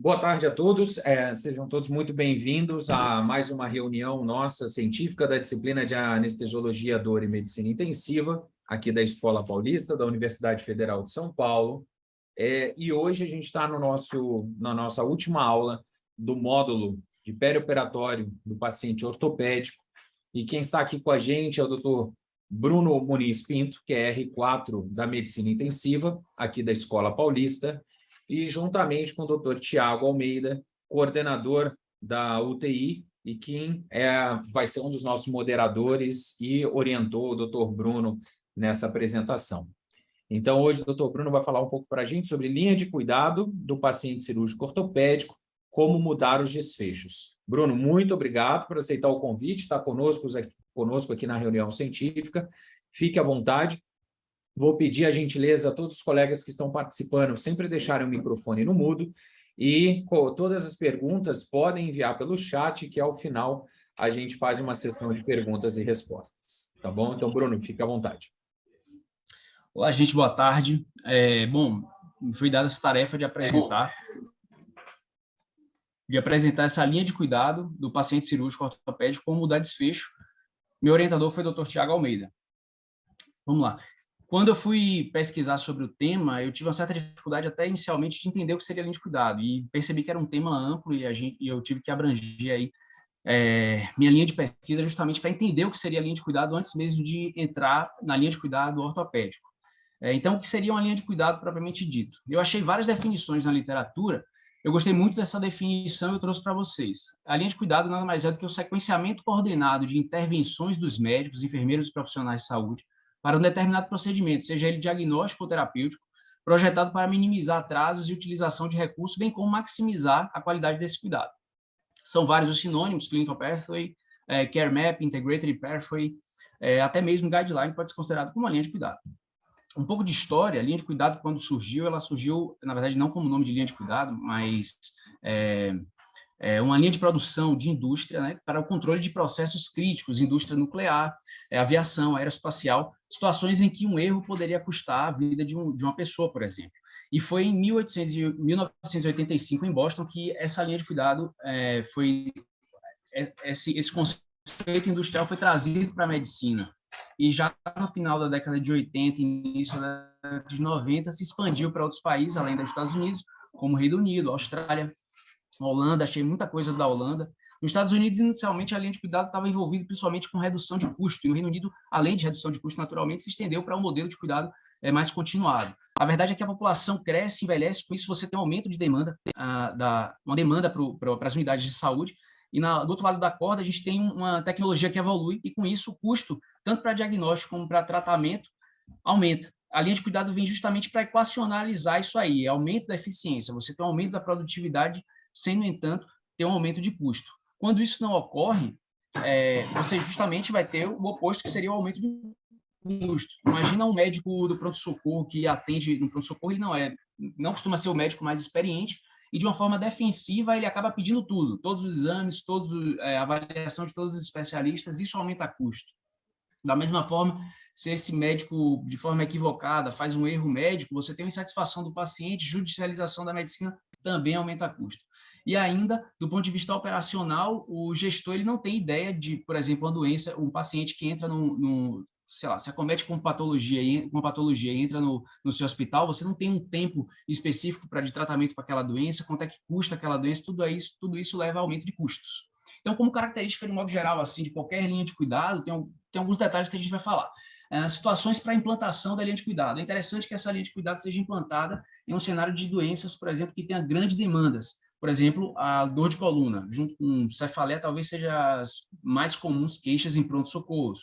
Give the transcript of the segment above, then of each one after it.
Boa tarde a todos, sejam todos muito bem-vindos a mais uma reunião nossa científica da disciplina de Anestesiologia, Dor e Medicina Intensiva, aqui da Escola Paulista, da Universidade Federal de São Paulo. E hoje a gente está na nossa última aula do módulo de perioperatório do paciente ortopédico, e quem está aqui com a gente é o Dr. Bruno Muniz Pinto, que é R4 da Medicina Intensiva, aqui da Escola Paulista, e juntamente com o Dr. Tiago Almeida, coordenador da UTI, e quem vai ser um dos nossos moderadores e orientou o Dr. Bruno nessa apresentação. Então, hoje o Dr. Bruno vai falar um pouco para a gente sobre linha de cuidado do paciente cirúrgico ortopédico, como mudar os desfechos. Bruno, muito obrigado por aceitar o convite, estar conosco aqui na reunião científica. Fique à vontade. Vou pedir a gentileza a todos os colegas que estão participando sempre deixarem o microfone no mudo e todas as perguntas podem enviar pelo chat, que ao final a gente faz uma sessão de perguntas e respostas. Tá bom? Então, Bruno, fique à vontade. Olá, gente, boa tarde. Me foi dada essa tarefa de apresentar essa linha de cuidado do paciente cirúrgico ortopédico, como mudar desfecho. Meu orientador foi o Dr. Tiago Almeida. Vamos lá. Quando eu fui pesquisar sobre o tema, eu tive uma certa dificuldade até inicialmente de entender o que seria linha de cuidado, e percebi que era um tema amplo e eu tive que abranger aí minha linha de pesquisa justamente para entender o que seria a linha de cuidado antes mesmo de entrar na linha de cuidado ortopédico. Então, o que seria uma linha de cuidado propriamente dito? Eu achei várias definições na literatura, eu gostei muito dessa definição e eu trouxe para vocês. A linha de cuidado nada mais é do que o sequenciamento coordenado de intervenções dos médicos, enfermeiros e profissionais de saúde para um determinado procedimento, seja ele diagnóstico ou terapêutico, projetado para minimizar atrasos e utilização de recursos, bem como maximizar a qualidade desse cuidado. São vários os sinônimos: Clinical Pathway, Care Map, Integrated Pathway, até mesmo Guideline pode ser considerado como uma linha de cuidado. Um pouco de história: a linha de cuidado, quando surgiu, ela surgiu, na verdade, não como nome de linha de cuidado, mas uma linha de produção de indústria, né, para o controle de processos críticos, indústria nuclear, aviação, aeroespacial, situações em que um erro poderia custar a vida de uma pessoa, por exemplo. E foi em 1985, em Boston, que essa linha de cuidado esse conceito industrial foi trazido para a medicina. E já no final da década de 80, início da década de 90, se expandiu para outros países, além dos Estados Unidos, como Reino Unido, Austrália, Holanda. Achei muita coisa da Holanda. Nos Estados Unidos, inicialmente, a linha de cuidado estava envolvida principalmente com redução de custo, e no Reino Unido, além de redução de custo, naturalmente, se estendeu para um modelo de cuidado mais continuado. A verdade é que a população cresce, envelhece, com isso você tem um aumento de demanda, uma demanda para as unidades de saúde, e do outro lado da corda a gente tem uma tecnologia que evolui, e com isso o custo, tanto para diagnóstico como para tratamento, aumenta. A linha de cuidado vem justamente para equacionalizar isso aí, aumento da eficiência, você tem um aumento da produtividade, sem, no entanto, ter um aumento de custo. Quando isso não ocorre, você justamente vai ter o oposto, que seria o aumento de custo. Imagina um médico do pronto-socorro que atende no pronto-socorro, ele não costuma ser o médico mais experiente, e de uma forma defensiva ele acaba pedindo tudo, todos os exames, a avaliação de todos os especialistas, isso aumenta custo. Da mesma forma, se esse médico, de forma equivocada, faz um erro médico, você tem uma insatisfação do paciente, judicialização da medicina também aumenta custo. E ainda, do ponto de vista operacional, o gestor ele não tem ideia de, por exemplo, uma doença, um paciente que entra sei lá, se acomete com patologia e entra no seu hospital, você não tem um tempo específico de tratamento para aquela doença, quanto é que custa aquela doença, tudo isso leva a aumento de custos. Então, como característica, de modo geral, assim, de qualquer linha de cuidado, tem alguns detalhes que a gente vai falar. Situações para a implantação da linha de cuidado. É interessante que essa linha de cuidado seja implantada em um cenário de doenças, por exemplo, que tenha grandes demandas. Por exemplo, a dor de coluna, junto com cefaleia, talvez seja as mais comuns queixas em pronto-socorros.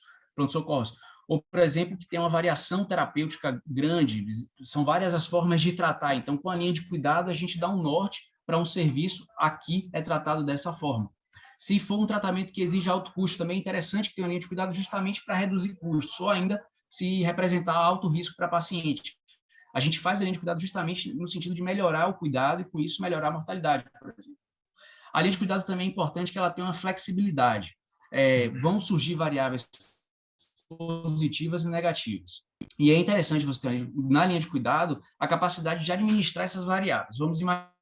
Ou, por exemplo, que tem uma variação terapêutica grande, são várias as formas de tratar. Então, com a linha de cuidado, a gente dá um norte para um serviço, aqui é tratado dessa forma. Se for um tratamento que exige alto custo, também é interessante que tenha uma linha de cuidado justamente para reduzir custos, ou ainda se representar alto risco para paciente. A gente faz a linha de cuidado justamente no sentido de melhorar o cuidado e, com isso, melhorar a mortalidade, por exemplo. A linha de cuidado também é importante que ela tenha uma flexibilidade. Vão surgir variáveis positivas e negativas. E é interessante você ter, na linha de cuidado, a capacidade de administrar essas variáveis. Vamos imaginar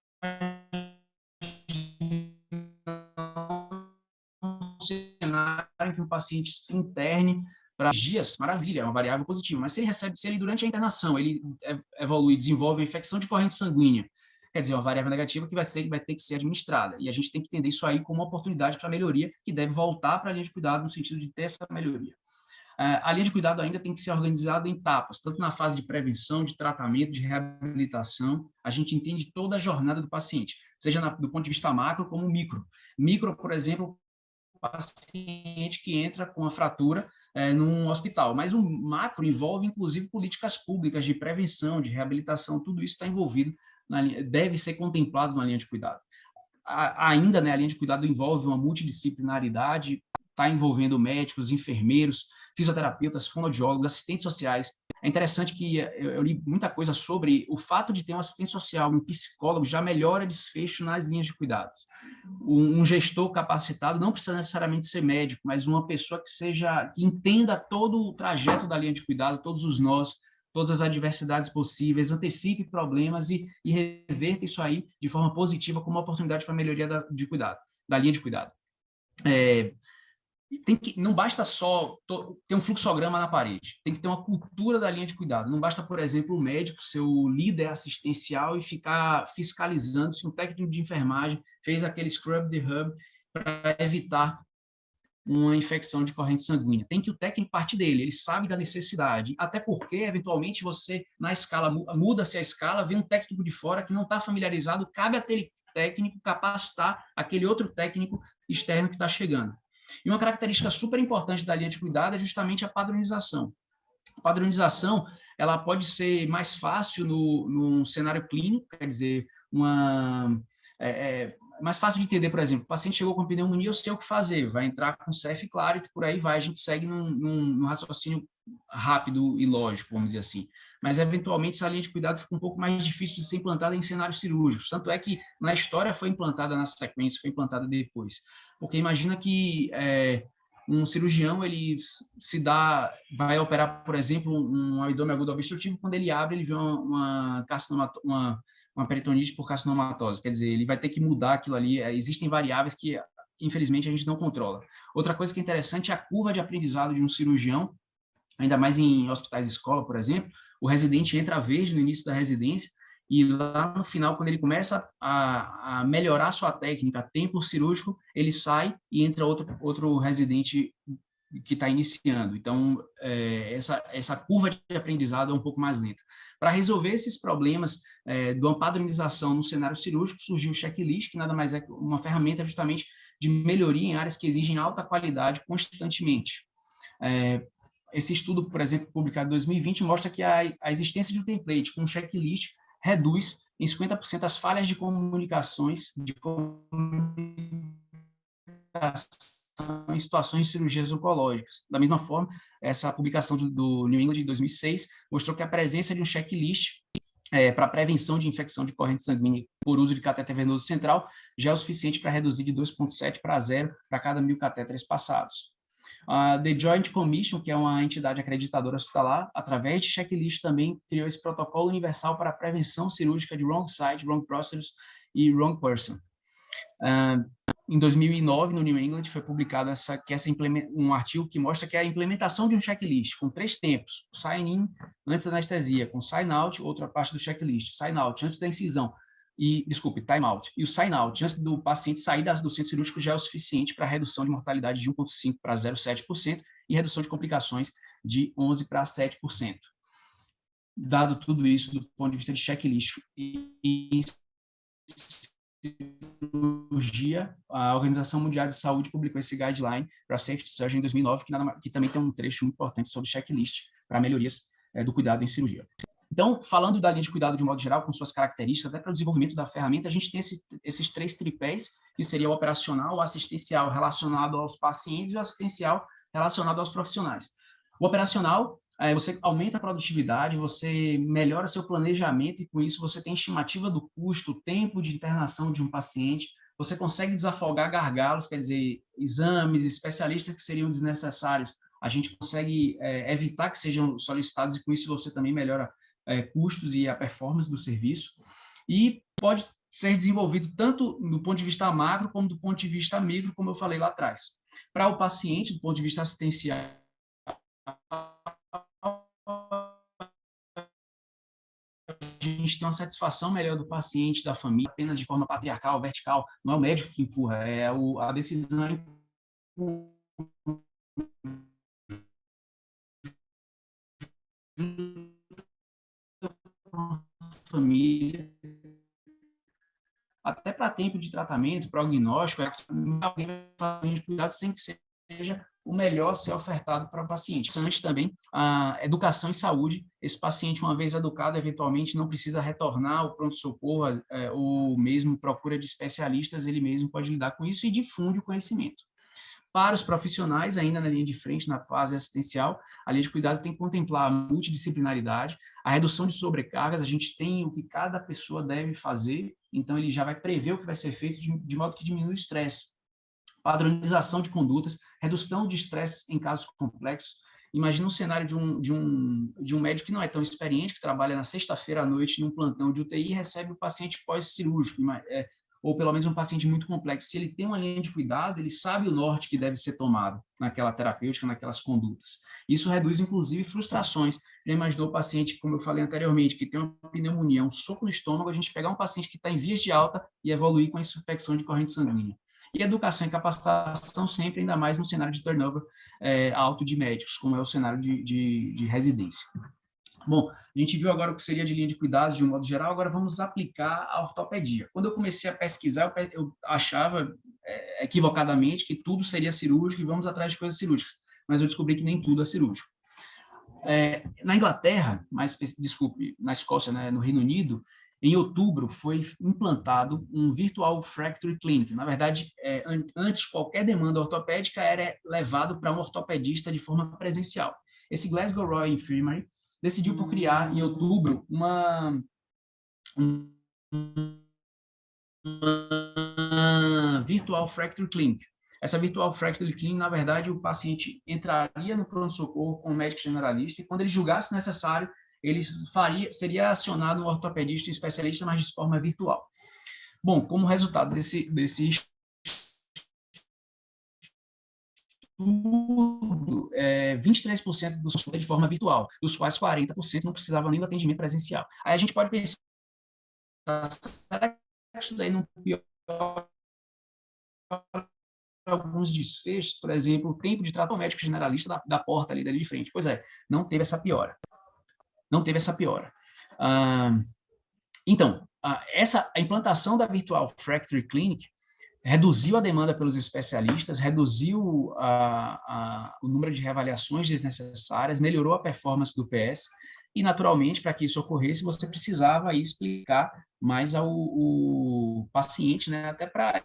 cenário em que o paciente se interne para dias, maravilha, é uma variável positiva. Mas se ele durante a internação, ele evolui, desenvolve uma infecção de corrente sanguínea, quer dizer, uma variável negativa que vai ter que ser administrada. E a gente tem que entender isso aí como uma oportunidade para melhoria, que deve voltar para a linha de cuidado no sentido de ter essa melhoria. A linha de cuidado ainda tem que ser organizada em etapas, tanto na fase de prevenção, de tratamento, de reabilitação. A gente entende toda a jornada do paciente, seja do ponto de vista macro como micro. Micro, por exemplo, o paciente que entra com a fratura num hospital. Mas o macro envolve, inclusive, políticas públicas de prevenção, de reabilitação, tudo isso está envolvido, deve ser contemplado na linha de cuidado. Ainda, né, a linha de cuidado envolve uma multidisciplinaridade, está envolvendo médicos, enfermeiros, fisioterapeutas, fonoaudiólogos, assistentes sociais. É interessante que eu li muita coisa sobre o fato de ter um assistente social, um psicólogo, já melhora desfecho nas linhas de cuidados. Um gestor capacitado não precisa necessariamente ser médico, mas uma pessoa que entenda todo o trajeto da linha de cuidado, todos os nós, todas as adversidades possíveis, antecipe problemas e reverta isso aí de forma positiva como uma oportunidade para a melhoria da linha de cuidado. Não basta só ter um fluxograma na parede, tem que ter uma cultura da linha de cuidado. Não basta, por exemplo, o médico ser o líder assistencial e ficar fiscalizando se um técnico de enfermagem fez aquele scrub the hub para evitar uma infecção de corrente sanguínea. Tem que o técnico partir dele, ele sabe da necessidade, até porque, eventualmente, você, na escala, muda-se a escala, vem um técnico de fora que não está familiarizado, cabe aquele técnico capacitar aquele outro técnico externo que está chegando. E uma característica super importante da linha de cuidado é justamente a padronização. A padronização, ela pode ser mais fácil no cenário clínico, quer dizer, mais fácil de entender, por exemplo, o paciente chegou com pneumonia, eu sei o que fazer, vai entrar com CF claro e por aí vai, a gente segue num raciocínio rápido e lógico, vamos dizer assim. Mas, eventualmente, essa linha de cuidado fica um pouco mais difícil de ser implantada em cenários cirúrgicos. Tanto é que, na história, foi implantada na sequência, foi implantada depois. Porque imagina que um cirurgião, ele vai operar, por exemplo, um abdômen agudo obstrutivo, quando ele abre, ele vê uma peritonite por carcinomatose. Quer dizer, ele vai ter que mudar aquilo ali. Existem variáveis que, infelizmente, a gente não controla. Outra coisa que é interessante é a curva de aprendizado de um cirurgião, ainda mais em hospitais de escola, por exemplo. O residente entra verde no início da residência e lá no final, quando ele começa a melhorar sua técnica, tempo cirúrgico, ele sai e entra outro residente que está iniciando. Então, essa curva de aprendizado é um pouco mais lenta. Para resolver esses problemas de uma padronização no cenário cirúrgico, surgiu o checklist, que nada mais é uma ferramenta justamente de melhoria em áreas que exigem alta qualidade constantemente. Esse estudo, por exemplo, publicado em 2020, mostra que a existência de um template com um checklist reduz em 50% as falhas de comunicações em situações de cirurgias oncológicas. Da mesma forma, essa publicação do New England de 2006 mostrou que a presença de um checklist para prevenção de infecção de corrente sanguínea por uso de catéter venoso central já é o suficiente para reduzir de 2,7 para 0 para cada 1.000 catéteres passados. A The Joint Commission, que é uma entidade acreditadora hospitalar, através de checklist também criou esse protocolo universal para a prevenção cirúrgica de wrong site, wrong procedures e wrong person. Em 2009, no New England, foi publicado um artigo que mostra que a implementação de um checklist com 3 tempos: sign-in antes da anestesia, com sign-out, outra parte do checklist, sign-out antes da incisão, time-out. E o sign-out antes do paciente sair do centro cirúrgico já é o suficiente para a redução de mortalidade de 1,5% para 0,7% e redução de complicações de 11% para 7%. Dado tudo isso do ponto de vista de checklist e cirurgia, a Organização Mundial de Saúde publicou esse guideline para Safety Surgery em 2009, que também tem um trecho muito importante sobre checklist para melhorias do cuidado em cirurgia. Então, falando da linha de cuidado de modo geral, com suas características, até para o desenvolvimento da ferramenta, a gente tem esses 3 tripés, que seria o operacional, o assistencial relacionado aos pacientes e o assistencial relacionado aos profissionais. O operacional, você aumenta a produtividade, você melhora seu planejamento e, com isso, você tem estimativa do custo, o tempo de internação de um paciente, você consegue desafogar gargalos, quer dizer, exames, especialistas que seriam desnecessários, a gente consegue evitar que sejam solicitados e, com isso, você também melhora custos e a performance do serviço. E pode ser desenvolvido tanto do ponto de vista macro como do ponto de vista micro, como eu falei lá atrás. Para o paciente, do ponto de vista assistencial, a gente tem uma satisfação melhor do paciente, da família, apenas de forma patriarcal, vertical. Não é o médico que empurra, é a decisão família, até para tempo de tratamento, prognóstico, alguém vai fazer de cuidado sem que seja o melhor a ser ofertado para o paciente. Antes também, a educação em saúde, esse paciente, uma vez educado, eventualmente não precisa retornar ao pronto-socorro, ou mesmo procura de especialistas, ele mesmo pode lidar com isso e difunde o conhecimento. Para os profissionais, ainda na linha de frente, na fase assistencial, a linha de cuidado tem que contemplar a multidisciplinaridade, a redução de sobrecargas, a gente tem o que cada pessoa deve fazer, então ele já vai prever o que vai ser feito de modo que diminui o estresse. Padronização de condutas, redução de estresse em casos complexos. Imagina um cenário de um médico que não é tão experiente, que trabalha na sexta-feira à noite num plantão de UTI e recebe o paciente pós-cirúrgico, ou pelo menos um paciente muito complexo. Se ele tem uma linha de cuidado, ele sabe o norte que deve ser tomado naquela terapêutica, naquelas condutas. Isso reduz, inclusive, frustrações. Já imaginou o paciente, como eu falei anteriormente, que tem uma pneumonia, um soco no estômago, a gente pegar um paciente que está em vias de alta e evoluir com essa infecção de corrente sanguínea. E educação e capacitação sempre, ainda mais no cenário de turnover alto de médicos, como é o cenário de residência. Bom, a gente viu agora o que seria de linha de cuidados de um modo geral, agora vamos aplicar a ortopedia. Quando eu comecei a pesquisar, eu achava equivocadamente que tudo seria cirúrgico e vamos atrás de coisas cirúrgicas, mas eu descobri que nem tudo é cirúrgico. Na Inglaterra, na Escócia, né, no Reino Unido, em outubro foi implantado um Virtual Fracture Clinic. Na verdade, antes qualquer demanda ortopédica era levado para um ortopedista de forma presencial. Esse Glasgow Royal Infirmary decidiu por criar, em outubro, uma Virtual Fracture Clinic. Essa Virtual Fracture Clinic, na verdade, o paciente entraria no pronto-socorro com o médico generalista e, quando ele julgasse necessário, ele seria acionado um ortopedista especialista, mas de forma virtual. Bom, como resultado desse estudo, 23% dos consultas de forma virtual, dos quais 40% não precisavam nem do atendimento presencial. Aí a gente pode pensar, será que isso daí não piora alguns desfechos? Por exemplo, o tempo de tratamento médico generalista da porta ali de frente. Pois é, não teve essa piora. Então, a implantação da Virtual Fracture Clinic reduziu a demanda pelos especialistas, reduziu o número de reavaliações desnecessárias, melhorou a performance do PS, e, naturalmente, para que isso ocorresse, você precisava aí explicar mais ao paciente, né, até para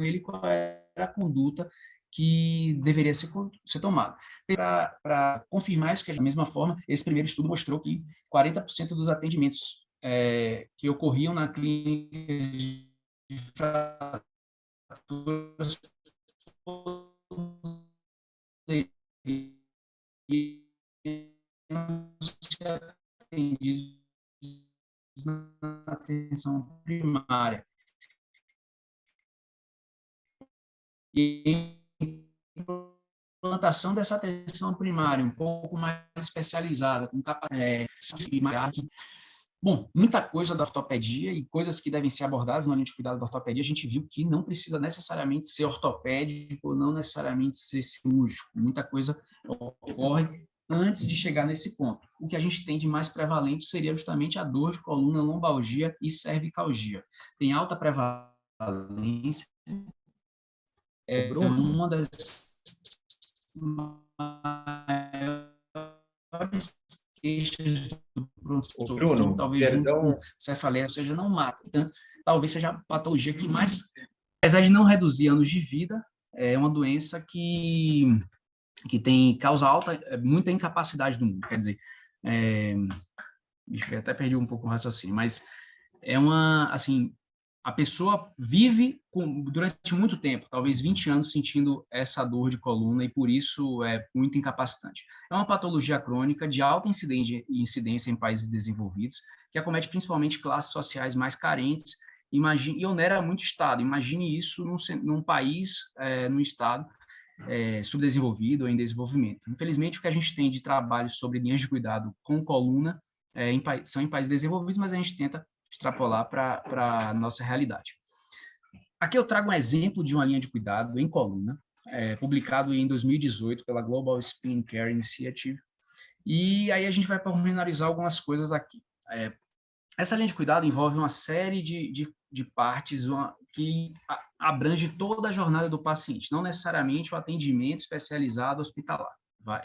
ele qual era a conduta que deveria ser tomada. Para confirmar isso, que da mesma forma, esse primeiro estudo mostrou que 40% dos atendimentos que ocorriam na clínica de fraturas atendidos na atenção primária. E a implantação dessa atenção primária, um pouco mais especializada, com capacidade. Bom, muita coisa da ortopedia e coisas que devem ser abordadas no linha de cuidado da ortopedia, a gente viu que não precisa necessariamente ser ortopédico, ou não necessariamente ser cirúrgico. Muita coisa ocorre antes de chegar nesse ponto. O que a gente tem de mais prevalente seria justamente a dor de coluna, lombalgia e cervicalgia. Tem alta prevalência. Bruno, Uma das maiores queixas do pronto-socorro, talvez um cefaleia, ou seja, não mata. Então, talvez seja a patologia que mais, apesar de não reduzir anos de vida, é uma doença que que causa alta, muita incapacidade do mundo. Quer dizer, eu até perdi um pouco o raciocínio, mas assim, a pessoa vive durante muito tempo, talvez 20 anos, sentindo essa dor de coluna e por isso é muito incapacitante. É uma patologia crônica de alta incidência em países desenvolvidos, que acomete principalmente classes sociais mais carentes e onera muito o Estado. Imagine isso num país, num Estado subdesenvolvido ou em desenvolvimento. Infelizmente, o que a gente tem de trabalho sobre linhas de cuidado com coluna são em países desenvolvidos, mas a gente tenta extrapolar para a nossa realidade. Aqui eu trago um exemplo de uma linha de cuidado em coluna, publicado em 2018 pela Global Spine Care Initiative, e aí a gente vai pormenorizar algumas coisas aqui. Essa linha de cuidado envolve uma série de partes que abrange toda a jornada do paciente, não necessariamente o atendimento especializado hospitalar.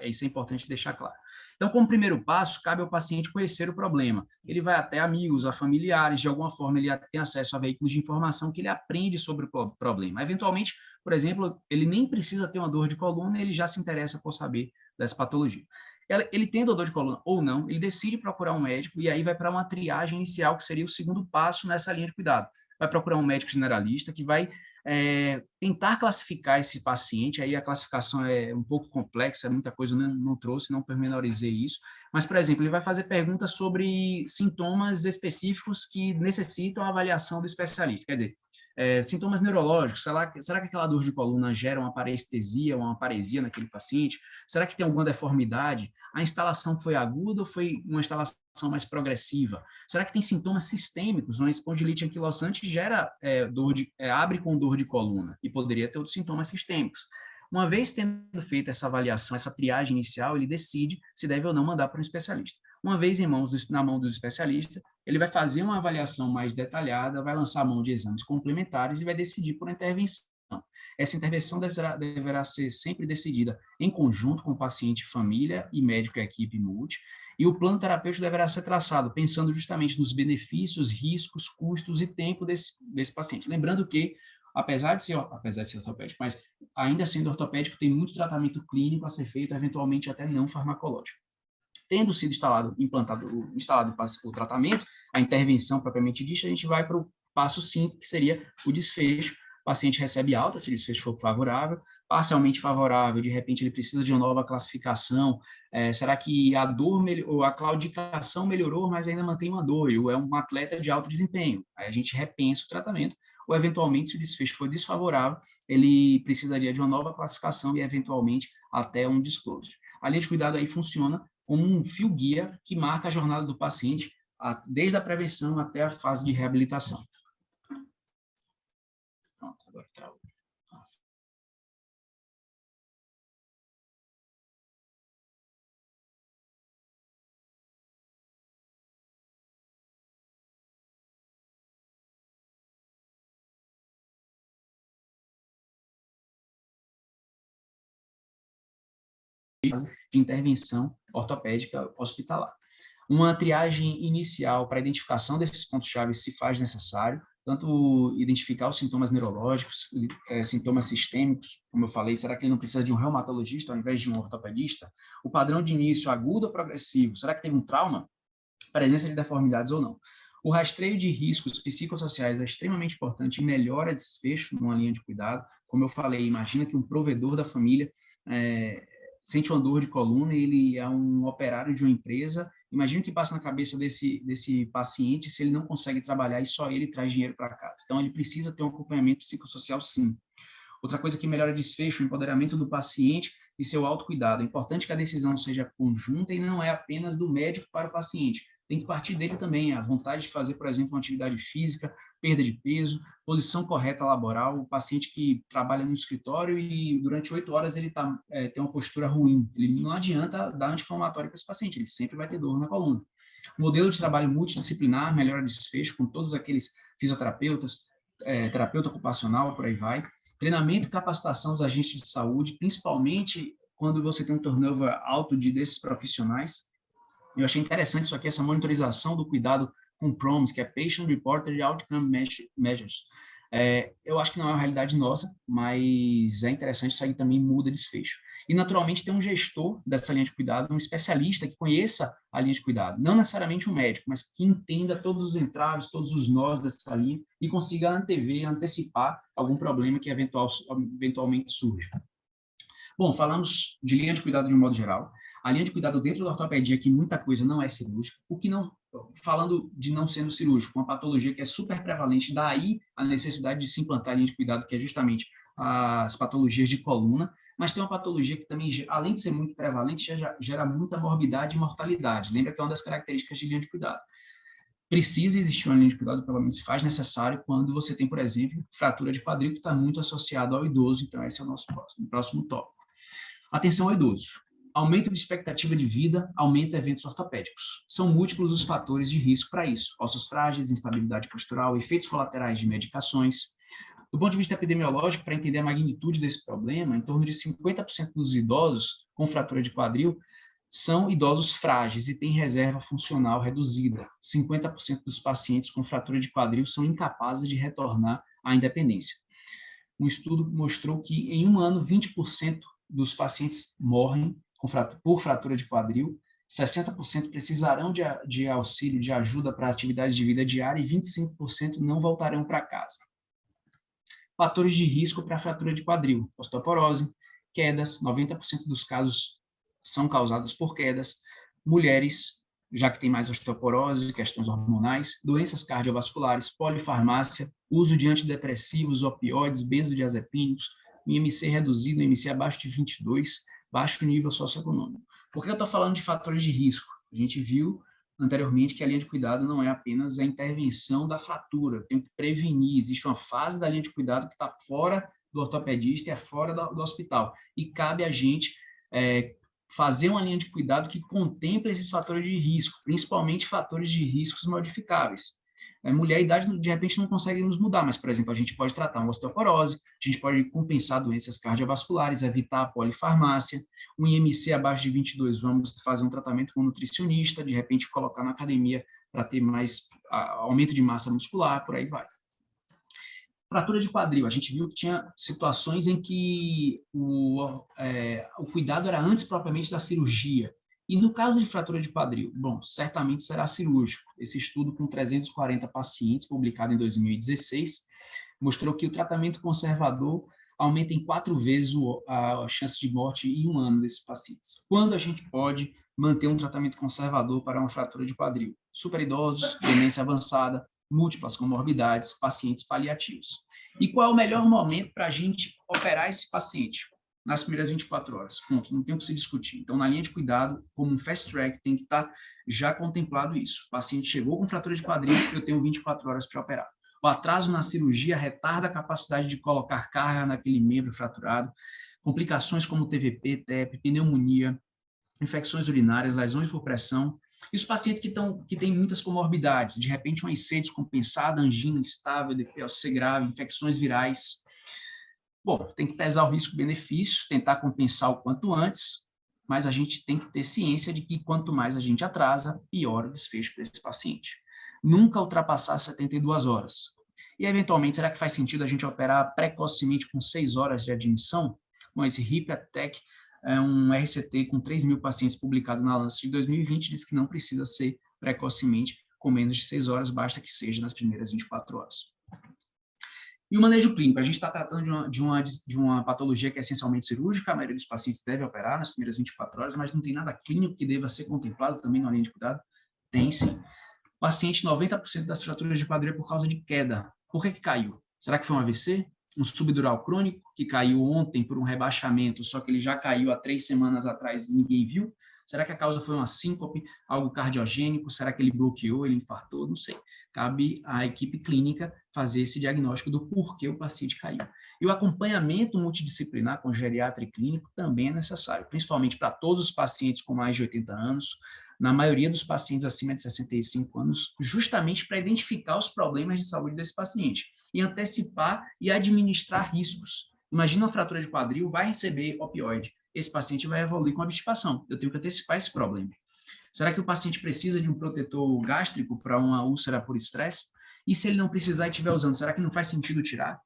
Isso é importante deixar claro. Então, como primeiro passo, cabe ao paciente conhecer o problema. Ele vai até amigos, a familiares, de alguma forma ele tem acesso a veículos de informação que ele aprende sobre o problema. Eventualmente, por exemplo, ele nem precisa ter uma dor de coluna, ele já se interessa por saber dessa patologia. Ele tendo dor de coluna ou não, ele decide procurar um médico e aí vai para uma triagem inicial, que seria o segundo passo nessa linha de cuidado. Vai procurar um médico generalista que vai tentar classificar esse paciente. Aí a classificação é um pouco complexa, muita coisa eu não trouxe, não pormenorizei isso, mas, por exemplo, ele vai fazer perguntas sobre sintomas específicos que necessitam a avaliação do especialista. Quer dizer, sintomas neurológicos, será que aquela dor de coluna gera uma parestesia, uma paresia naquele paciente? Será que tem alguma deformidade? A instalação foi aguda ou foi uma instalação mais progressiva? Será que tem sintomas sistêmicos? Uma espondilite anquilosante abre com dor de coluna e poderia ter outros sintomas sistêmicos. Uma vez tendo feito essa avaliação, essa triagem inicial, ele decide se deve ou não mandar para um especialista. Uma vez na mão do especialista, ele vai fazer uma avaliação mais detalhada, vai lançar a mão de exames complementares e vai decidir por intervenção. Essa intervenção deverá ser sempre decidida em conjunto com o paciente, família e médico e equipe multi, e o plano terapêutico deverá ser traçado pensando justamente nos benefícios, riscos, custos e tempo desse paciente. Lembrando que, apesar de ser ortopédico, mas ainda sendo ortopédico, tem muito tratamento clínico a ser feito, eventualmente até não farmacológico. Tendo sido instalado o tratamento, a intervenção propriamente dita, a gente vai para o passo 5, que seria o desfecho. O paciente recebe alta, se o desfecho for favorável, parcialmente favorável, de repente ele precisa de uma nova classificação. Será que a dor ou a claudicação melhorou, mas ainda mantém uma dor, ou é um atleta de alto desempenho? Aí a gente repensa o tratamento, ou eventualmente, se o desfecho for desfavorável, ele precisaria de uma nova classificação e eventualmente até um disclosure. A linha de cuidado aí funciona como um fio guia que marca a jornada do paciente desde a prevenção até a fase de reabilitação. Pronto, agora travou. De intervenção ortopédica hospitalar. Uma triagem inicial para a identificação desses pontos-chave se faz necessário, tanto identificar os sintomas neurológicos, sintomas sistêmicos, como eu falei, será que ele não precisa de um reumatologista ao invés de um ortopedista? O padrão de início agudo ou progressivo, será que teve um trauma? Presença de deformidades ou não? O rastreio de riscos psicossociais é extremamente importante e melhora desfecho numa linha de cuidado. Como eu falei, imagina que um provedor da família sente uma dor de coluna, ele é um operário de uma empresa. Imagina o que passa na cabeça desse paciente se ele não consegue trabalhar e só ele traz dinheiro para casa. Então, ele precisa ter um acompanhamento psicossocial, sim. Outra coisa que melhora desfecho, o empoderamento do paciente e seu autocuidado. É importante que a decisão seja conjunta e não é apenas do médico para o paciente. Tem que partir dele também, a vontade de fazer, por exemplo, uma atividade física, perda de peso, posição correta laboral. O paciente que trabalha no escritório e durante 8 horas ele tem uma postura ruim, ele não adianta dar anti-inflamatório para esse paciente, ele sempre vai ter dor na coluna. Modelo de trabalho multidisciplinar, melhora desfecho com todos aqueles fisioterapeutas, terapeuta ocupacional, por aí vai. Treinamento e capacitação dos agentes de saúde, principalmente quando você tem um turnover alto desses profissionais. Eu achei interessante isso aqui, essa monitorização do cuidado com PROMs, que é Patient Reported Outcome Measures. Eu acho que não é uma realidade nossa, mas é interessante, isso aí também muda desfecho. E, naturalmente, tem um gestor dessa linha de cuidado, um especialista que conheça a linha de cuidado. Não necessariamente um médico, mas que entenda todos os entraves, todos os nós dessa linha e consiga antever, antecipar algum problema que eventualmente surja. Bom, falamos de linha de cuidado de um modo geral. A linha de cuidado dentro da ortopedia, que muita coisa não é cirúrgica, o que não, falando de não sendo cirúrgico, uma patologia que é super prevalente, daí a necessidade de se implantar a linha de cuidado, que é justamente as patologias de coluna, mas tem uma patologia que também, além de ser muito prevalente, gera muita morbidade e mortalidade. Lembra que é uma das características de linha de cuidado. Precisa existir uma linha de cuidado, pelo menos se faz necessário, quando você tem, por exemplo, fratura de quadril, que está muito associado ao idoso, então esse é o nosso próximo tópico. Atenção ao idoso. Aumento de expectativa de vida, aumenta eventos ortopédicos. São múltiplos os fatores de risco para isso. Ossos frágeis, instabilidade postural, efeitos colaterais de medicações. Do ponto de vista epidemiológico, para entender a magnitude desse problema, em torno de 50% dos idosos com fratura de quadril são idosos frágeis e têm reserva funcional reduzida. 50% dos pacientes com fratura de quadril são incapazes de retornar à independência. Um estudo mostrou que, em um ano, 20% dos pacientes morrem por fratura de quadril, 60% precisarão de auxílio, de ajuda para atividades de vida diária e 25% não voltarão para casa. Fatores de risco para fratura de quadril: osteoporose, quedas, 90% dos casos são causados por quedas, mulheres, já que tem mais osteoporose, questões hormonais, doenças cardiovasculares, polifarmácia, uso de antidepressivos, opioides, benzodiazepínicos, IMC reduzido, IMC abaixo de 22, baixo nível socioeconômico. Por que eu estou falando de fatores de risco? A gente viu anteriormente que a linha de cuidado não é apenas a intervenção da fratura, tem que prevenir, existe uma fase da linha de cuidado que está fora do ortopedista e é fora do hospital, e cabe a gente fazer uma linha de cuidado que contemple esses fatores de risco, principalmente fatores de riscos modificáveis. Mulher e idade, de repente, não conseguimos mudar, mas, por exemplo, a gente pode tratar uma osteoporose, a gente pode compensar doenças cardiovasculares, evitar a polifarmácia, um IMC abaixo de 22, vamos fazer um tratamento com um nutricionista, de repente colocar na academia para ter mais aumento de massa muscular, por aí vai. Fratura de quadril, a gente viu que tinha situações em que o cuidado era antes propriamente da cirurgia. E no caso de fratura de quadril, bom, certamente será cirúrgico. Esse estudo com 340 pacientes, publicado em 2016, mostrou que o tratamento conservador aumenta em 4 vezes a chance de morte em um ano desses pacientes. Quando a gente pode manter um tratamento conservador para uma fratura de quadril? Superidosos, demência avançada, múltiplas comorbidades, pacientes paliativos. E qual é o melhor momento para a gente operar esse paciente? Nas primeiras 24 horas. Ponto, não tem o que se discutir. Então, na linha de cuidado, como um fast track, tem que estar já contemplado isso. O paciente chegou com fratura de quadril, eu tenho 24 horas para operar. O atraso na cirurgia retarda a capacidade de colocar carga naquele membro fraturado. Complicações como TVP, TEP, pneumonia, infecções urinárias, lesões por pressão. E os pacientes que têm muitas comorbidades, de repente uma IC descompensada, angina instável, DPLC grave, infecções virais. Bom, tem que pesar o risco-benefício, tentar compensar o quanto antes, mas a gente tem que ter ciência de que quanto mais a gente atrasa, pior o desfecho para esse paciente. Nunca ultrapassar 72 horas. E, eventualmente, será que faz sentido a gente operar precocemente com 6 horas de admissão? Bom, esse HIP-ATTACK é um RCT com 3.000 pacientes publicado na Lancet de 2020, diz que não precisa ser precocemente com menos de 6 horas, basta que seja nas primeiras 24 horas. E o manejo clínico, a gente está tratando de uma patologia que é essencialmente cirúrgica, a maioria dos pacientes deve operar nas primeiras 24 horas, mas não tem nada clínico que deva ser contemplado também na linha de cuidado? Tem sim. Paciente, 90% das fraturas de quadril é por causa de queda. Por que caiu? Será que foi um AVC? Um subdural crônico que caiu ontem por um rebaixamento, só que ele já caiu há 3 semanas atrás e ninguém viu? Será que a causa foi uma síncope, algo cardiogênico? Será que ele bloqueou, ele infartou? Não sei. Cabe à equipe clínica fazer esse diagnóstico do porquê o paciente caiu. E o acompanhamento multidisciplinar com geriatra e clínico também é necessário, principalmente para todos os pacientes com mais de 80 anos, na maioria dos pacientes acima de 65 anos, justamente para identificar os problemas de saúde desse paciente e antecipar e administrar riscos. Imagina uma fratura de quadril, vai receber opioide. Esse paciente vai evoluir com obstipação. Eu tenho que antecipar esse problema. Será que o paciente precisa de um protetor gástrico para uma úlcera por estresse? E se ele não precisar e estiver usando, será que não faz sentido tirar?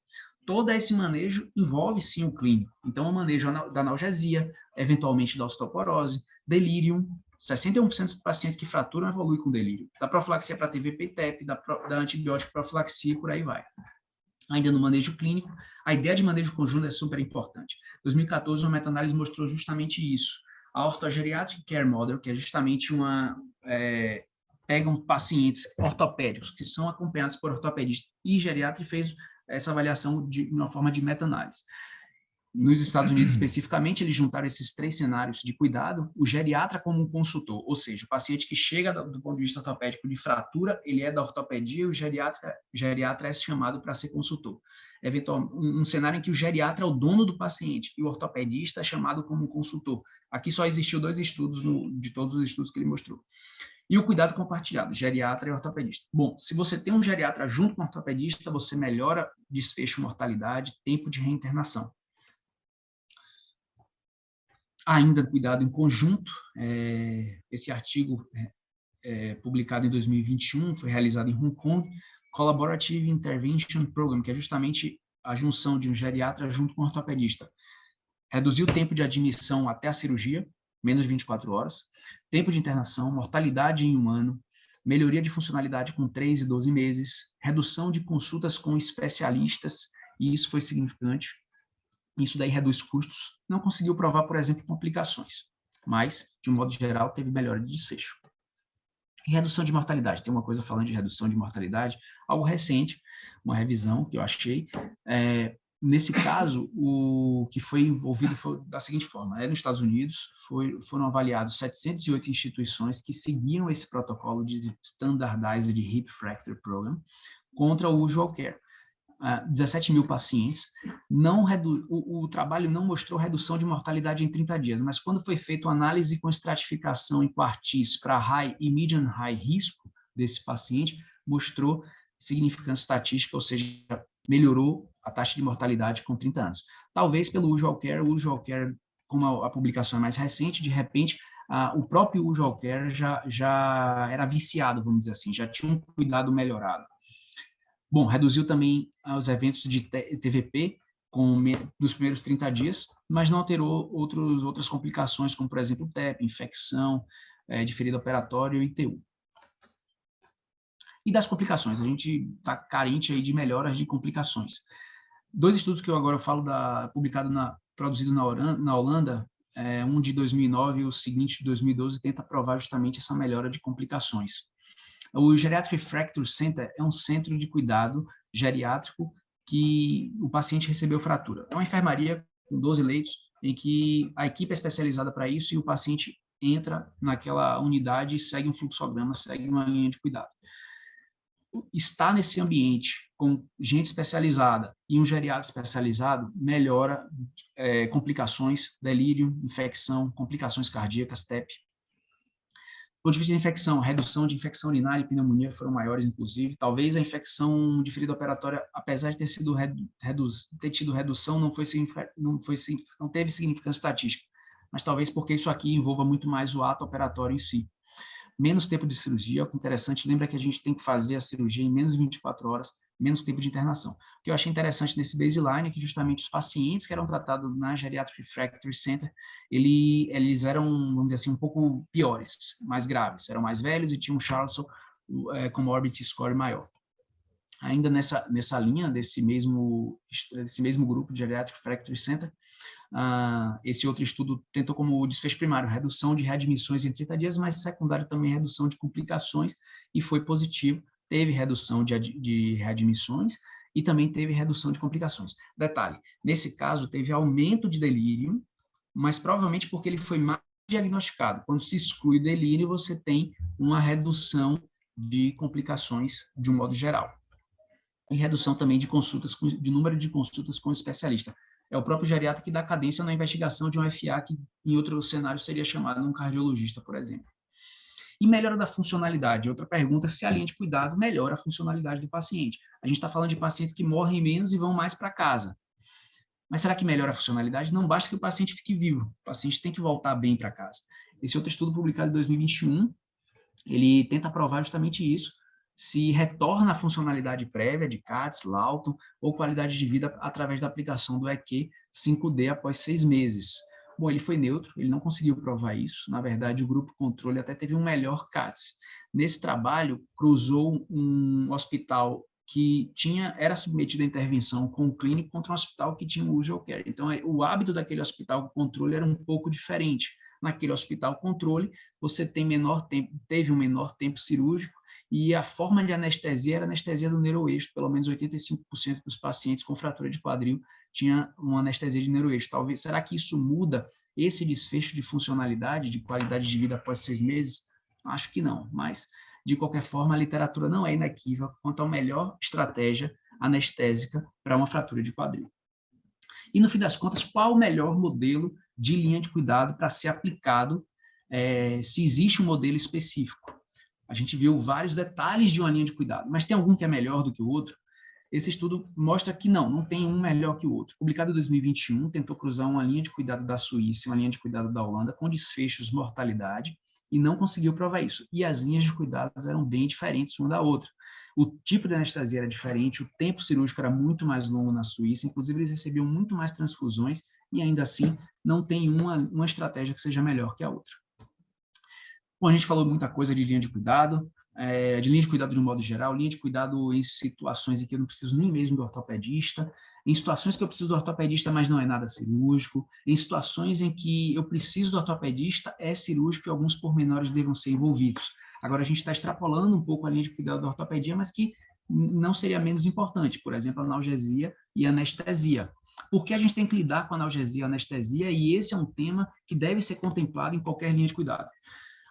todo esse manejo envolve, sim, o clínico. Então, o manejo da analgesia, eventualmente da osteoporose, delírio. 61% dos pacientes que fraturam evoluem com delírio. Da profilaxia para TVP e TEP, da antibiótico profilaxia e por aí vai. Ainda no manejo clínico, a ideia de manejo conjunto é super importante. Em 2014, uma meta-análise mostrou justamente isso. A Orthogeriatric Care Model, que é justamente pegam pacientes ortopédicos que são acompanhados por ortopedistas e geriatra e fez essa avaliação de uma forma de meta-análise. Nos Estados Unidos, especificamente, eles juntaram esses 3 cenários de cuidado, o geriatra como um consultor, ou seja, o paciente que chega do ponto de vista ortopédico de fratura, ele é da ortopedia e o geriatra é chamado para ser consultor. Eventualmente, um cenário em que o geriatra é o dono do paciente e o ortopedista é chamado como consultor. Aqui só existiu 2 estudos de todos os estudos que ele mostrou. E o cuidado compartilhado, geriatra e ortopedista. Bom, se você tem um geriatra junto com um ortopedista, você melhora desfecho, mortalidade, tempo de reinternação. Ainda cuidado em conjunto, esse artigo publicado em 2021 foi realizado em Hong Kong, Collaborative Intervention Program, que é justamente a junção de um geriatra junto com um ortopedista. Reduziu o tempo de admissão até a cirurgia, menos de 24 horas, tempo de internação, mortalidade em 1 ano, melhoria de funcionalidade com 3 e 12 meses, redução de consultas com especialistas, e isso foi significante. Isso daí reduz custos. Não conseguiu provar, por exemplo, complicações, mas, de um modo geral, teve melhora de desfecho. E redução de mortalidade. Tem uma coisa falando de redução de mortalidade, algo recente, uma revisão que eu achei. Nesse caso, o que foi envolvido foi da seguinte forma. Nos Estados Unidos, foram avaliados 708 instituições que seguiam esse protocolo de Standardized Hip Fracture Program contra o Usual Care. 17 mil pacientes, o trabalho não mostrou redução de mortalidade em 30 dias, mas quando foi feita uma análise com estratificação em quartis para high e medium high risco desse paciente, mostrou significância estatística, ou seja, melhorou a taxa de mortalidade com 30 anos. Talvez pelo Usual Care, como a publicação é mais recente, de repente, o próprio Usual Care já era viciado, vamos dizer assim, já tinha um cuidado melhorado. Bom, reduziu também os eventos de TVP nos primeiros 30 dias, mas não alterou outras complicações, como, por exemplo, TEP, infecção de ferida operatória e ITU. E das complicações, a gente está carente aí de melhoras de complicações. 2 estudos que eu agora falo, produzidos na Holanda, um de 2009 e o seguinte de 2012, tenta provar justamente essa melhora de complicações. O Geriatric Fracture Center é um centro de cuidado geriátrico que o paciente recebeu fratura. É uma enfermaria com 12 leitos, em que a equipe é especializada para isso e o paciente entra naquela unidade e segue um fluxograma, segue uma linha de cuidado. Estar nesse ambiente com gente especializada e um geriatra especializado melhora complicações, delírio, infecção, complicações cardíacas, TEP. Do ponto de vista de infecção, redução de infecção urinária e pneumonia foram maiores, inclusive. Talvez a infecção de ferida operatória, apesar de ter tido redução, não teve significância estatística. Mas talvez porque isso aqui envolva muito mais o ato operatório em si. Menos tempo de cirurgia, o que é interessante, lembra que a gente tem que fazer a cirurgia em menos de 24 horas, menos tempo de internação. O que eu achei interessante nesse baseline é que justamente os pacientes que eram tratados na Geriatric Fracture Center, eles eram, vamos dizer assim, um pouco piores, mais graves, eram mais velhos e tinham um Charlson Comorbidity Score maior. Ainda nessa linha desse mesmo grupo de Geriatric Fracture Center, esse outro estudo tentou como desfecho primário redução de readmissões em 30 dias, mas secundário também redução de complicações, e foi positivo, teve redução de readmissões e também teve redução de complicações. Detalhe, nesse caso teve aumento de delírio, mas provavelmente porque ele foi mal diagnosticado. Quando se exclui o delírio, você tem uma redução de complicações de um modo geral. E redução também de número de consultas com o especialista. É o próprio geriatra que dá cadência na investigação de um FA, que em outro cenário seria chamado um cardiologista, por exemplo. E melhora da funcionalidade. Outra pergunta, se a linha de cuidado melhora a funcionalidade do paciente. A gente está falando de pacientes que morrem menos e vão mais para casa. Mas será que melhora a funcionalidade? Não basta que o paciente fique vivo. O paciente tem que voltar bem para casa. Esse outro estudo publicado em 2021, ele tenta provar justamente isso. se retorna a funcionalidade prévia de CATS, Lawton ou qualidade de vida através da aplicação do EQ 5D após 6 meses. Bom, ele foi neutro, ele não conseguiu provar isso. Na verdade, o grupo controle até teve um melhor CATS. Nesse trabalho, cruzou um hospital que era submetido à intervenção com o clínico contra um hospital que tinha o usual care. Então, o hábito daquele hospital controle era um pouco diferente. Naquele hospital controle, você teve um menor tempo cirúrgico e a forma de anestesia era anestesia do neuroeixo. Pelo menos 85% dos pacientes com fratura de quadril tinha uma anestesia de neuroeixo. Talvez, será que isso muda esse desfecho de funcionalidade, de qualidade de vida após 6 meses? Acho que não, mas, de qualquer forma, a literatura não é inequívoca quanto à melhor estratégia anestésica para uma fratura de quadril. E, no fim das contas, qual o melhor modelo de linha de cuidado para ser aplicado, se existe um modelo específico? A gente viu vários detalhes de uma linha de cuidado, mas tem algum que é melhor do que o outro? Esse estudo mostra que não tem um melhor que o outro. Publicado em 2021, tentou cruzar uma linha de cuidado da Suíça e uma linha de cuidado da Holanda com desfechos mortalidade e não conseguiu provar isso. E as linhas de cuidados eram bem diferentes uma da outra. O tipo de anestesia era diferente, o tempo cirúrgico era muito mais longo na Suíça, inclusive eles recebiam muito mais transfusões e ainda assim não tem uma estratégia que seja melhor que a outra. Bom, a gente falou muita coisa de linha de cuidado, de linha de cuidado de um modo geral, linha de cuidado em situações em que eu não preciso nem mesmo do ortopedista, em situações que eu preciso do ortopedista, mas não é nada cirúrgico, em situações em que eu preciso do ortopedista, é cirúrgico e alguns pormenores devam ser envolvidos. Agora, a gente está extrapolando um pouco a linha de cuidado da ortopedia, mas que não seria menos importante, por exemplo, analgesia e anestesia. Por que a gente tem que lidar com analgesia e anestesia? E esse é um tema que deve ser contemplado em qualquer linha de cuidado.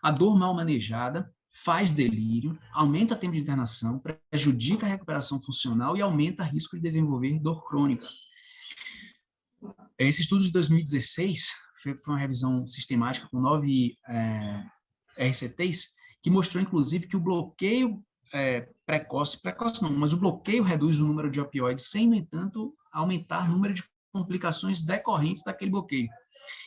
A dor mal manejada faz delírio, aumenta o tempo de internação, prejudica a recuperação funcional e aumenta o risco de desenvolver dor crônica. Esse estudo de 2016 foi uma revisão sistemática com 9 RCTs, que mostrou, inclusive, que o bloqueio precoce não, mas o bloqueio reduz o número de opioides, sem, no entanto, aumentar o número de complicações decorrentes daquele bloqueio.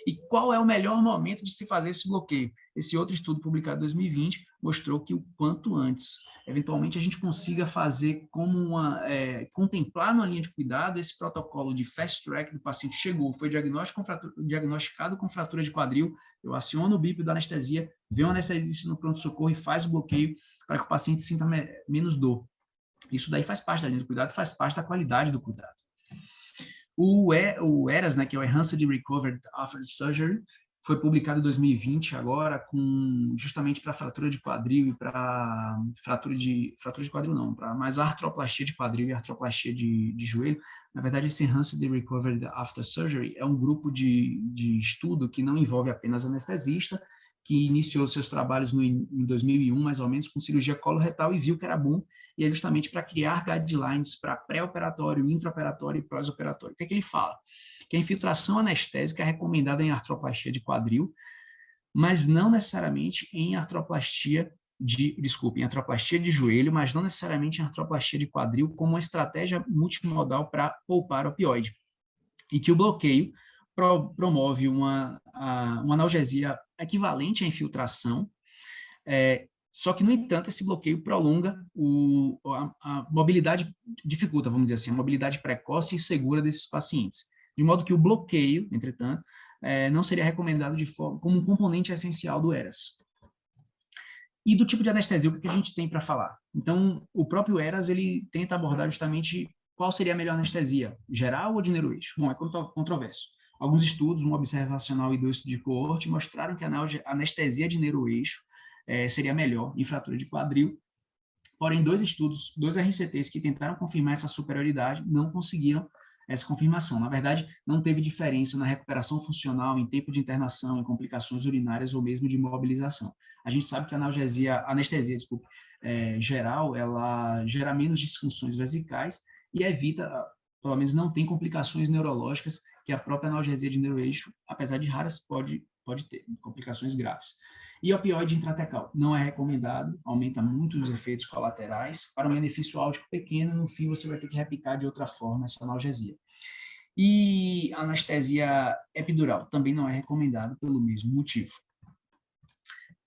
E qual é o melhor momento de se fazer esse bloqueio? Esse outro estudo publicado em 2020 mostrou que o quanto antes, eventualmente a gente consiga fazer como contemplar numa linha de cuidado esse protocolo de fast track do paciente chegou, foi diagnosticado com fratura de quadril, eu aciono o bip da anestesia, vem um anestesista no pronto-socorro e faz o bloqueio para que o paciente sinta menos dor. Isso daí faz parte da linha de cuidado, faz parte da qualidade do cuidado. O ERAS, né, que é o Enhanced Recovered After Surgery, foi publicado em 2020 agora, justamente para fratura de quadril e para fratura de quadril não, para mais artroplastia de quadril e artroplastia de joelho. Na verdade, esse Enhanced Recovered After Surgery é um grupo de estudo que não envolve apenas anestesista, que iniciou seus trabalhos em 2001, mais ou menos, com cirurgia coloretal e viu que era bom, e é justamente para criar guidelines para pré-operatório, intraoperatório e pós-operatório. O que é que ele fala? Que a infiltração anestésica é recomendada em artroplastia de quadril, mas não necessariamente em artroplastia de joelho, mas não necessariamente em artroplastia de quadril, como uma estratégia multimodal para poupar opioide. E que o bloqueio promove uma analgesia equivalente à infiltração, só que, no entanto, esse bloqueio prolonga a mobilidade, dificulta, vamos dizer assim, a mobilidade precoce e segura desses pacientes. De modo que o bloqueio, entretanto, não seria recomendado como um componente essencial do ERAS. E do tipo de anestesia, o que a gente tem para falar? Então, o próprio ERAS, ele tenta abordar justamente qual seria a melhor anestesia, geral ou de neuroeixo? Bom, é controverso. Alguns estudos, um observacional e 2 de coorte, mostraram que a anestesia de neuroeixo seria melhor em fratura de quadril. Porém, 2 RCTs que tentaram confirmar essa superioridade não conseguiram essa confirmação. Na verdade, não teve diferença na recuperação funcional, em tempo de internação, em complicações urinárias ou mesmo de mobilização. A gente sabe que a anestesia geral, ela gera menos disfunções vesicais e evita, pelo menos não tem complicações neurológicas que a própria analgesia de neuroeixo, apesar de raras, pode ter complicações graves. E opioide intratecal não é recomendado, aumenta muito os efeitos colaterais. Para um benefício áudico pequeno, no fim você vai ter que replicar de outra forma essa analgesia. E a anestesia epidural também não é recomendado pelo mesmo motivo.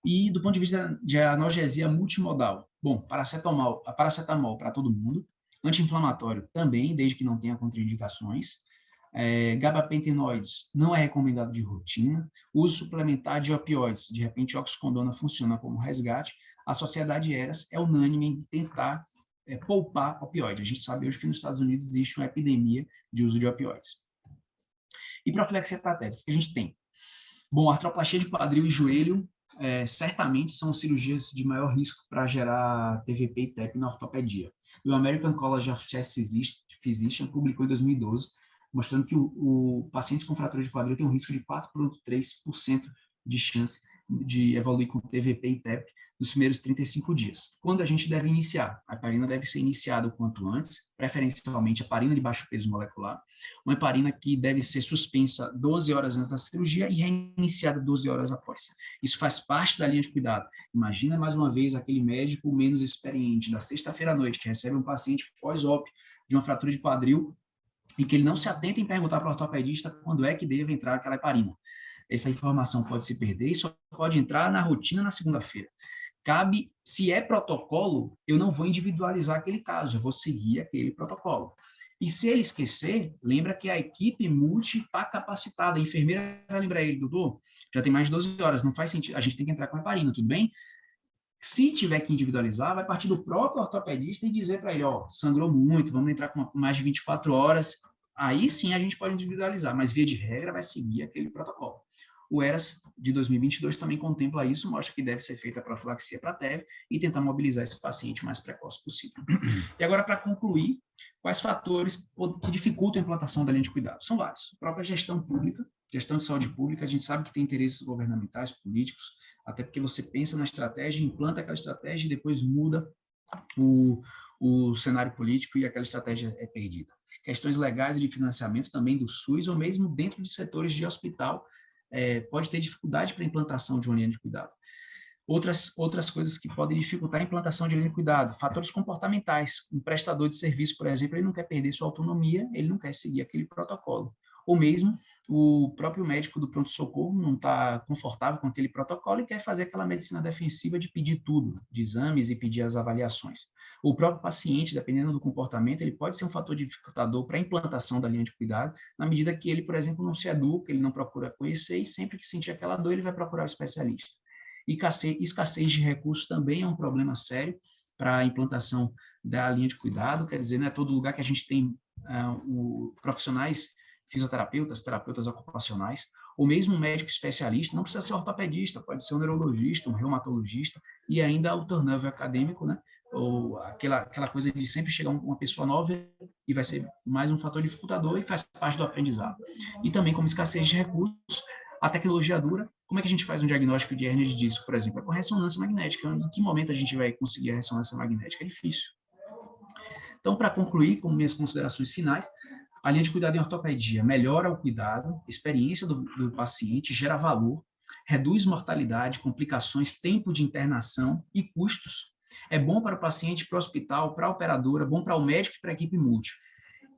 E do ponto de vista de analgesia multimodal, Bom, paracetamol para todo mundo, anti-inflamatório também, desde que não tenha contraindicações. Gabapentinoides não é recomendado de rotina. Uso suplementar de opioides, de repente oxicodona funciona como resgate. A Sociedade ERAS é unânime em tentar poupar opioide. A gente sabe hoje que nos Estados Unidos existe uma epidemia de uso de opioides. E profilaxia patética, o que a gente tem? Bom, artroplastia de quadril e joelho certamente são cirurgias de maior risco para gerar TVP e TEP na ortopedia. O American College of Chest Physicians publicou em 2012, mostrando que o pacientes com fratura de quadril tem um risco de 4,3% de chance de evoluir com TVP e TEP nos primeiros 35 dias. Quando a gente deve iniciar? A heparina deve ser iniciada o quanto antes, preferencialmente a heparina de baixo peso molecular, uma heparina que deve ser suspensa 12 horas antes da cirurgia e reiniciada 12 horas após. Isso faz parte da linha de cuidado. Imagina, mais uma vez, aquele médico menos experiente da sexta-feira à noite que recebe um paciente pós-op de uma fratura de quadril e que ele não se atenta em perguntar para o ortopedista quando é que deve entrar aquela heparina. Essa informação pode se perder e só pode entrar na rotina na segunda-feira. Cabe, se é protocolo, eu não vou individualizar aquele caso, eu vou seguir aquele protocolo. E se ele esquecer, lembra que a equipe multi está capacitada, a enfermeira vai lembrar ele, doutor, já tem mais de 12 horas, não faz sentido, a gente tem que entrar com a heparina, tudo bem? Se tiver que individualizar, vai partir do próprio ortopedista e dizer para ele, ó, sangrou muito, vamos entrar com mais de 24 horas, aí sim a gente pode individualizar, mas via de regra vai seguir aquele protocolo. O ERAS de 2022 também contempla isso, mostra que deve ser feita a profilaxia para TEV e tentar mobilizar esse paciente o mais precoce possível. E agora, para concluir, quais fatores que dificultam a implantação da linha de cuidado? São vários. A própria gestão pública, gestão de saúde pública, a gente sabe que tem interesses governamentais, políticos, até porque você pensa na estratégia, implanta aquela estratégia e depois muda o cenário político e aquela estratégia é perdida. Questões legais e de financiamento também do SUS, ou mesmo dentro de setores de hospital, pode ter dificuldade para a implantação de uma linha de cuidado. Outras coisas que podem dificultar a implantação de linha de cuidado, fatores comportamentais. Um prestador de serviço, por exemplo, ele não quer perder sua autonomia, ele não quer seguir aquele protocolo. Ou mesmo o próprio médico do pronto-socorro não está confortável com aquele protocolo e quer fazer aquela medicina defensiva de pedir tudo, de exames e pedir as avaliações. O próprio paciente, dependendo do comportamento, ele pode ser um fator dificultador para a implantação da linha de cuidado, na medida que ele, por exemplo, não se educa, ele não procura conhecer e sempre que sentir aquela dor, ele vai procurar o especialista. E escassez de recursos também é um problema sério para a implantação da linha de cuidado, quer dizer, não é todo lugar que a gente tem profissionais fisioterapeutas, terapeutas ocupacionais, ou mesmo um médico especialista, não precisa ser ortopedista, pode ser um neurologista, um reumatologista, e ainda o turnover acadêmico, né? Ou aquela coisa de sempre chegar uma pessoa nova e vai ser mais um fator dificultador e faz parte do aprendizado. E também, como escassez de recursos, a tecnologia dura. Como é que a gente faz um diagnóstico de hérnia de disco, por exemplo? É com ressonância magnética. Em que momento a gente vai conseguir a ressonância magnética? É difícil. Então, para concluir, com minhas considerações finais, a linha de cuidado em ortopedia melhora o cuidado, experiência do paciente, gera valor, reduz mortalidade, complicações, tempo de internação e custos. É bom para o paciente, para o hospital, para a operadora, bom para o médico e para a equipe multi.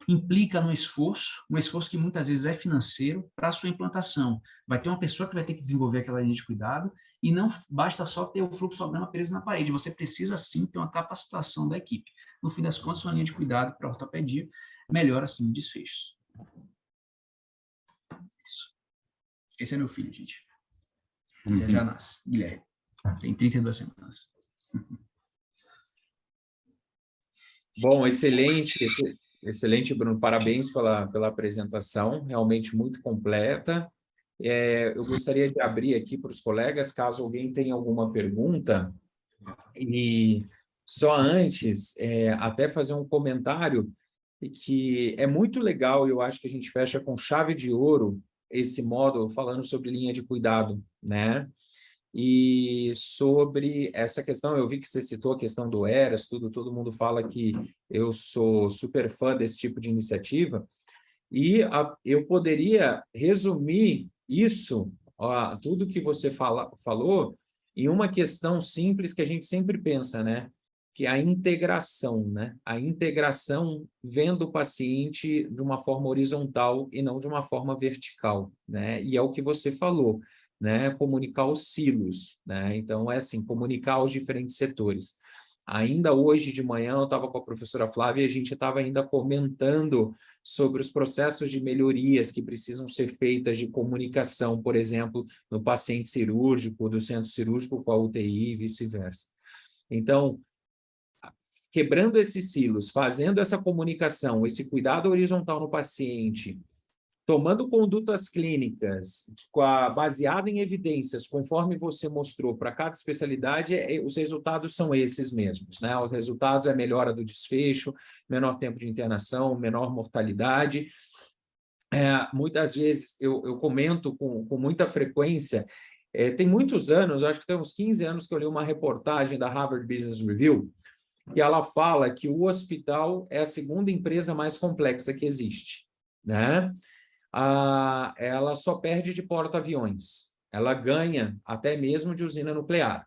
Implica no esforço, um esforço que muitas vezes é financeiro, para a sua implantação. Vai ter uma pessoa que vai ter que desenvolver aquela linha de cuidado e não basta só ter o fluxograma preso na parede, você precisa sim ter uma capacitação da equipe. No fim das contas, uma linha de cuidado para a ortopedia melhora sim desfechos. Isso. Esse é meu filho, gente. Ele já nasce, Guilherme. Tem 32 semanas. Bom, excelente, Bruno. Parabéns pela apresentação, realmente muito completa. Eu gostaria de abrir aqui para os colegas, caso alguém tenha alguma pergunta. E só antes, até fazer um comentário que é muito legal, e eu acho que a gente fecha com chave de ouro esse módulo falando sobre linha de cuidado, né? E sobre essa questão, eu vi que você citou a questão do ERAS, todo mundo fala que eu sou super fã desse tipo de iniciativa, e eu poderia resumir isso, tudo que você falou, em uma questão simples que a gente sempre pensa, né? Que é a integração, né? A integração vendo o paciente de uma forma horizontal e não de uma forma vertical, né? E é o que você falou, né? Comunicar os silos, né? Então, é assim, comunicar os diferentes setores. Ainda hoje de manhã eu estava com a professora Flávia e a gente estava ainda comentando sobre os processos de melhorias que precisam ser feitas de comunicação, por exemplo, no paciente cirúrgico, do centro cirúrgico com a UTI e vice-versa. Então, quebrando esses silos, fazendo essa comunicação, esse cuidado horizontal no paciente, tomando condutas clínicas baseado em evidências, conforme você mostrou para cada especialidade, os resultados são esses mesmos, né? Os resultados é melhora do desfecho, menor tempo de internação, menor mortalidade. Muitas vezes eu comento com muita frequência, tem muitos anos, acho que tem uns 15 anos que eu li uma reportagem da Harvard Business Review, e ela fala que o hospital é a segunda empresa mais complexa que existe, né? Ela só perde de porta-aviões, ela ganha até mesmo de usina nuclear.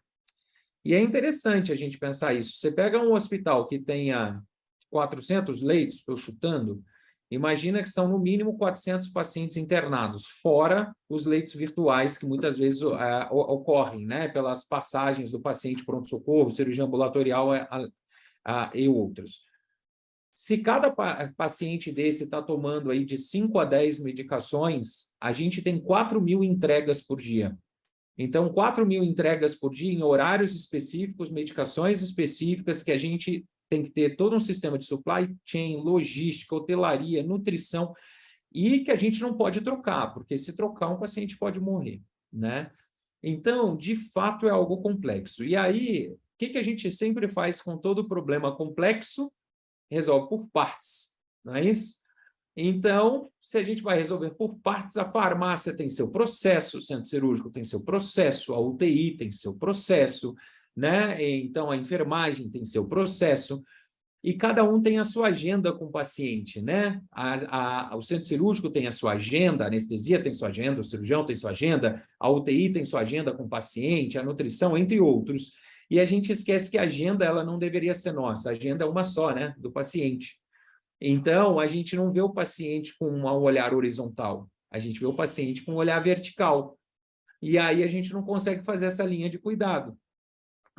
E é interessante a gente pensar isso. Você pega um hospital que tenha 400 leitos, estou chutando, imagina que são no mínimo 400 pacientes internados, fora os leitos virtuais que muitas vezes ocorrem, né, pelas passagens do paciente pronto-socorro, cirurgia ambulatorial e outros. Se cada paciente desse está tomando aí de 5 a 10 medicações, a gente tem 4.000 entregas por dia. Então, 4.000 entregas por dia em horários específicos, medicações específicas, que a gente tem que ter todo um sistema de supply chain, logística, hotelaria, nutrição, e que a gente não pode trocar, porque se trocar, um paciente pode morrer, né? Então, de fato, é algo complexo. E aí, o que a gente sempre faz com todo problema complexo? Resolve por partes, não é isso? Então, se a gente vai resolver por partes, a farmácia tem seu processo, o centro cirúrgico tem seu processo, a UTI tem seu processo, né? Então, a enfermagem tem seu processo, e cada um tem a sua agenda com o paciente, né? O centro cirúrgico tem a sua agenda, a anestesia tem sua agenda, o cirurgião tem sua agenda, a UTI tem sua agenda com o paciente, a nutrição, entre outros. E a gente esquece que a agenda ela não deveria ser nossa, a agenda é uma só, né? Do paciente. Então, a gente não vê o paciente com um olhar horizontal, a gente vê o paciente com um olhar vertical. E aí a gente não consegue fazer essa linha de cuidado,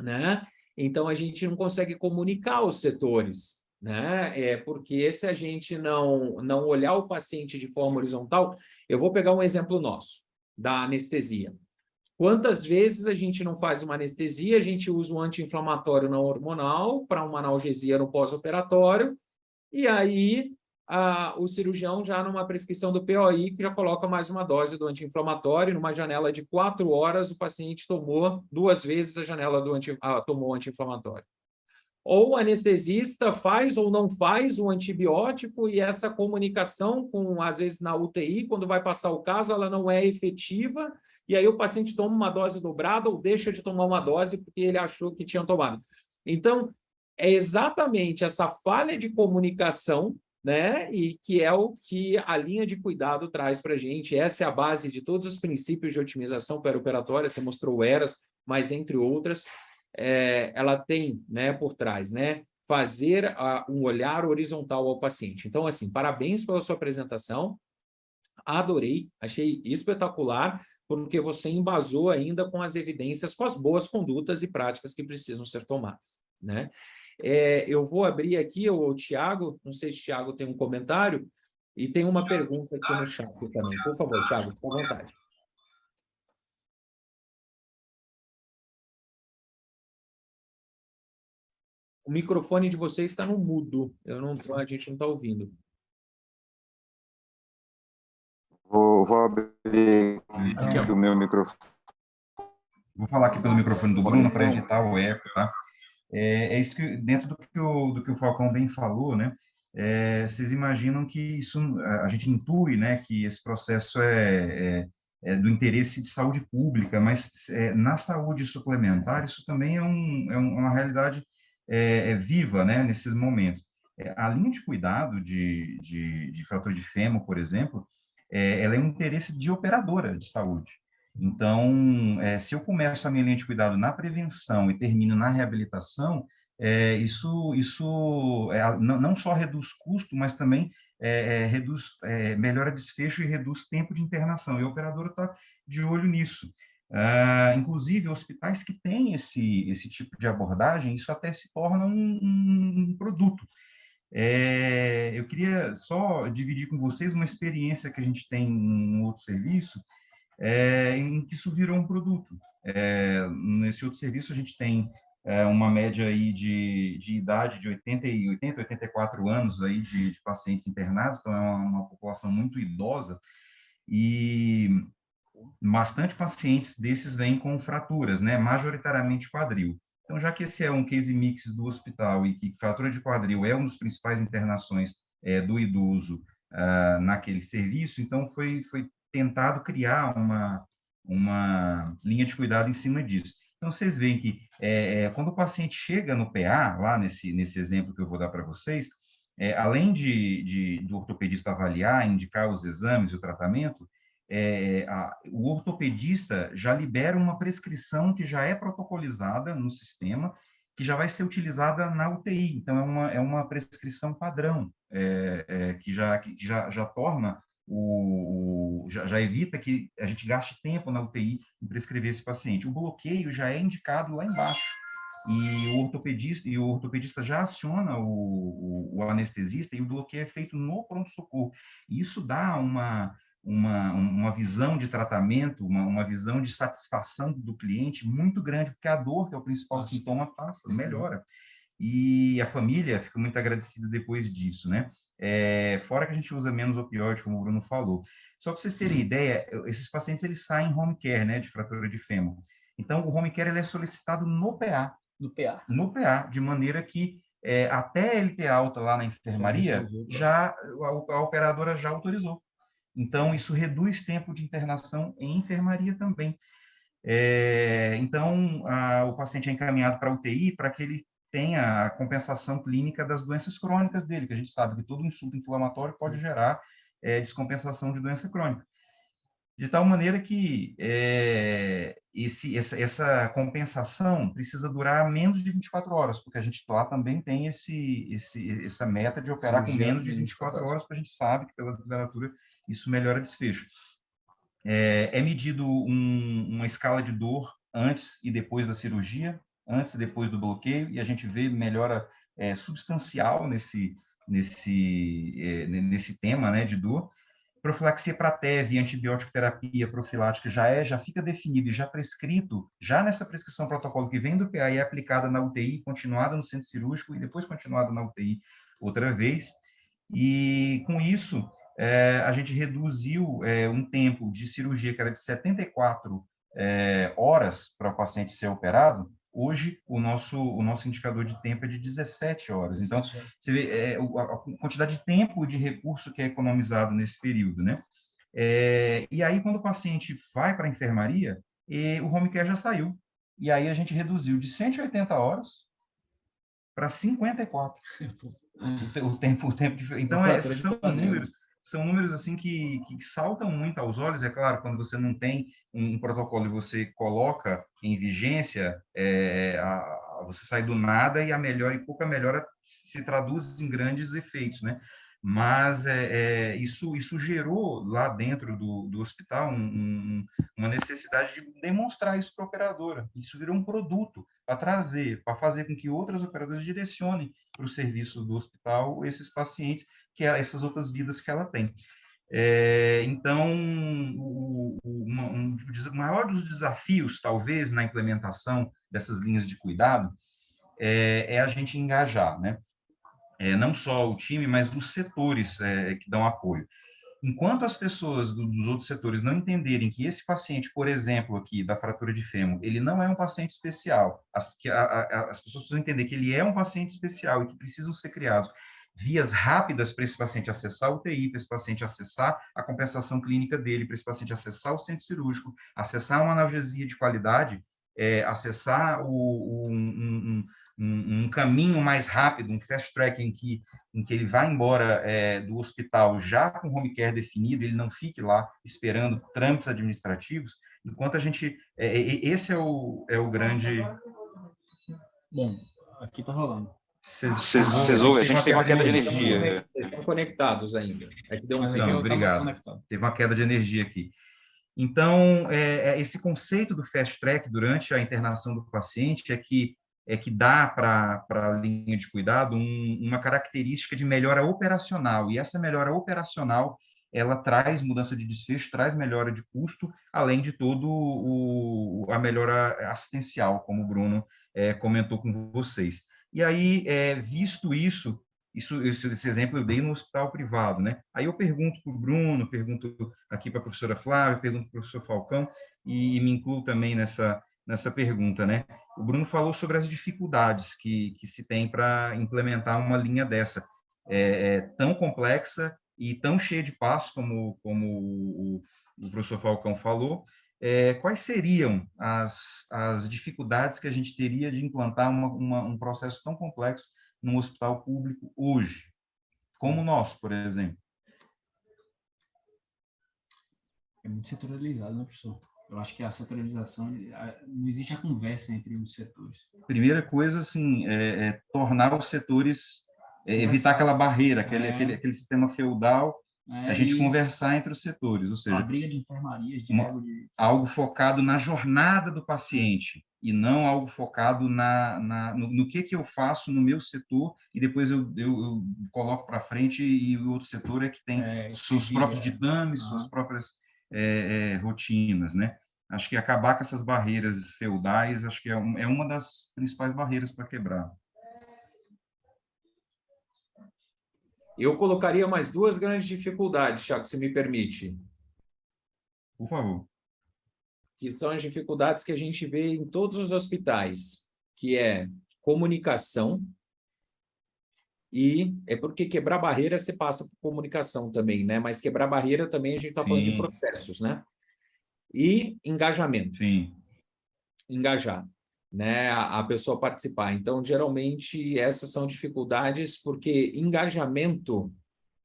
né? Então, a gente não consegue comunicar os setores, né? Porque se a gente não olhar o paciente de forma horizontal, eu vou pegar um exemplo nosso, da anestesia. Quantas vezes a gente não faz uma anestesia, a gente usa um anti-inflamatório não hormonal para uma analgesia no pós-operatório, e aí o cirurgião já numa prescrição do POI, que já coloca mais uma dose do anti-inflamatório, numa janela de 4 horas, o paciente tomou 2 vezes a janela tomou o anti-inflamatório. Ou o anestesista faz ou não faz o antibiótico e essa comunicação com, às vezes, na UTI, quando vai passar o caso, ela não é efetiva, e aí o paciente toma uma dose dobrada ou deixa de tomar uma dose porque ele achou que tinha tomado. Então, é exatamente essa falha de comunicação, né? E que é o que a linha de cuidado traz para a gente. Essa é a base de todos os princípios de otimização perioperatória, você mostrou o ERAS, mas entre outras, ela tem, né, por trás, né? Fazer um olhar horizontal ao paciente. Então, assim, parabéns pela sua apresentação, adorei, achei espetacular, porque você embasou ainda com as evidências, com as boas condutas e práticas que precisam ser tomadas, né? Eu vou abrir aqui o Tiago, não sei se o Tiago tem um comentário, e tem uma pergunta aqui no chat também. Por favor, Tiago, fique à vontade. O microfone de vocês está no mudo, a gente não está ouvindo. Vou abrir Aqui, ó. o meu microfone. Vou falar aqui pelo microfone do Bruno para evitar o eco, tá? É isso que, dentro do que o Falcão bem falou, né? Vocês imaginam que isso, a gente intui, né, que esse processo é do interesse de saúde pública, mas na saúde suplementar isso também é uma realidade viva, né, nesses momentos. A linha de cuidado de fratura de fêmur, por exemplo, ela é um interesse de operadora de saúde. Então, se eu começo a minha linha de cuidado na prevenção e termino na reabilitação, isso não só reduz custo, mas também melhora desfecho e reduz tempo de internação. E a operadora está de olho nisso. Inclusive, hospitais que têm esse tipo de abordagem, isso até se torna um produto. Eu queria só dividir com vocês uma experiência que a gente tem em um outro serviço, em que isso virou um produto. Nesse outro serviço, a gente tem uma média aí de idade de 84 anos aí de pacientes internados, então é uma população muito idosa, e bastante pacientes desses vêm com fraturas, né, majoritariamente quadril. Então, já que esse é um case mix do hospital e que fratura de quadril é uma das principais internações do idoso naquele serviço, então foi tentado criar uma linha de cuidado em cima disso. Então, vocês veem que quando o paciente chega no PA, lá nesse exemplo que eu vou dar para vocês, além do ortopedista avaliar, indicar os exames e o tratamento, o ortopedista já libera uma prescrição que já é protocolizada no sistema, que já vai ser utilizada na UTI. Então, é uma prescrição padrão, que já torna já evita que a gente gaste tempo na UTI em prescrever esse paciente. O bloqueio já é indicado lá embaixo. E o ortopedista já aciona o anestesista e o bloqueio é feito no pronto-socorro. Isso dá uma visão de tratamento, uma visão de satisfação do cliente muito grande, porque a dor, que é o principal sintoma, passa, melhora. E a família fica muito agradecida depois disso, né? Fora que a gente usa menos opioide, como o Bruno falou. Só para vocês terem ideia, esses pacientes eles saem em home care, né, de fratura de fêmur. Então, o home care ele é solicitado no PA. No PA, de maneira que até ele ter alta lá na enfermaria, a operadora já autorizou. Então, isso reduz tempo de internação em enfermaria também. Então, o paciente é encaminhado para a UTI para que ele tenha a compensação clínica das doenças crônicas dele, que a gente sabe que todo insulto inflamatório pode gerar descompensação de doença crônica. De tal maneira que essa compensação precisa durar menos de 24 horas, porque a gente lá também tem essa meta de operar com menos de 24 horas, porque a gente sabe que pela literatura isso melhora desfecho. É medido uma escala de dor antes e depois da cirurgia, antes e depois do bloqueio, e a gente vê melhora substancial nesse tema, né, de dor. Profilaxia para TEV, antibiótico terapia profilática já fica definido e já prescrito, já nessa prescrição protocolo que vem do PA e é aplicada na UTI, continuada no centro cirúrgico e depois continuada na UTI outra vez. E com isso, a gente reduziu um tempo de cirurgia que era de 74 horas para o paciente ser operado. Hoje, o nosso indicador de tempo é de 17 horas. Então, você vê a quantidade de tempo de recurso que é economizado nesse período, né? E aí, quando o paciente vai para a enfermaria, o home care já saiu. E aí, a gente reduziu de 180 horas para 54. O tempo de... Então, esses são números assim que saltam muito aos olhos. É claro, quando você não tem um protocolo e você coloca em vigência, você sai do nada e a melhora e pouca melhora se traduz em grandes efeitos, né? Mas isso gerou lá dentro do hospital uma necessidade de demonstrar isso para a operadora. Isso virou um produto para fazer com que outras operadoras direcionem para o serviço do hospital esses pacientes, essas outras vidas que ela tem. Então, o maior dos desafios, talvez, na implementação dessas linhas de cuidado é a gente engajar, né? Não só o time, mas os setores que dão apoio. Enquanto as pessoas dos outros setores não entenderem que esse paciente, por exemplo, aqui da fratura de fêmur, ele não é um paciente especial, as pessoas precisam entender que ele é um paciente especial e que precisam ser criados vias rápidas para esse paciente acessar o UTI, para esse paciente acessar a compensação clínica dele, para esse paciente acessar o centro cirúrgico, acessar uma analgesia de qualidade, acessar um caminho mais rápido, um fast track em que ele vá embora do hospital já com home care definido, ele não fique lá esperando trâmites administrativos, enquanto a gente... esse é o grande... Bom, aqui tá rolando. Vocês ouvem? A gente teve uma queda de energia. Vocês estão conectados ainda. É que deu Mas um aqui eu obrigado. conectado. Teve uma queda de energia aqui. Então, esse conceito do fast track durante a internação do paciente é que dá para a linha de cuidado uma característica de melhora operacional, e essa melhora operacional ela traz mudança de desfecho, traz melhora de custo, além de todo a melhora assistencial, como o Bruno comentou com vocês. E aí, visto esse exemplo eu dei no hospital privado, né? Aí eu pergunto para o Bruno, pergunto aqui para a professora Flávia, pergunto para o professor Falcão, e me incluo também nessa pergunta, né? O Bruno falou sobre as dificuldades que se tem para implementar uma linha dessa, tão complexa e tão cheia de passos, como o professor Falcão falou. Quais seriam as dificuldades que a gente teria de implantar um processo tão complexo num hospital público hoje, como o nosso, por exemplo? É muito setorializado, né, professor? Eu acho que a setorialização, não existe a conversa entre os setores. Primeira coisa, assim, tornar os setores, evitar aquela barreira, aquele sistema feudal, a gente conversar entre os setores, ou seja, a briga de enfermarias, algo focado na jornada do paciente e não algo focado no que eu faço no meu setor e depois eu coloco para frente e o outro setor que tem seus próprios ditames, suas próprias rotinas, né? Acho que acabar com essas barreiras feudais, acho que é uma das principais barreiras para quebrar. Eu colocaria mais duas grandes dificuldades, Thiago, se me permite. Por favor. Que são as dificuldades que a gente vê em todos os hospitais, que é comunicação, e é porque quebrar barreira você passa por comunicação também, né? Mas quebrar barreira também a gente está falando de processos, né? E engajamento. Sim. Engajar, né? A pessoa participar. Então, geralmente, essas são dificuldades, porque engajamento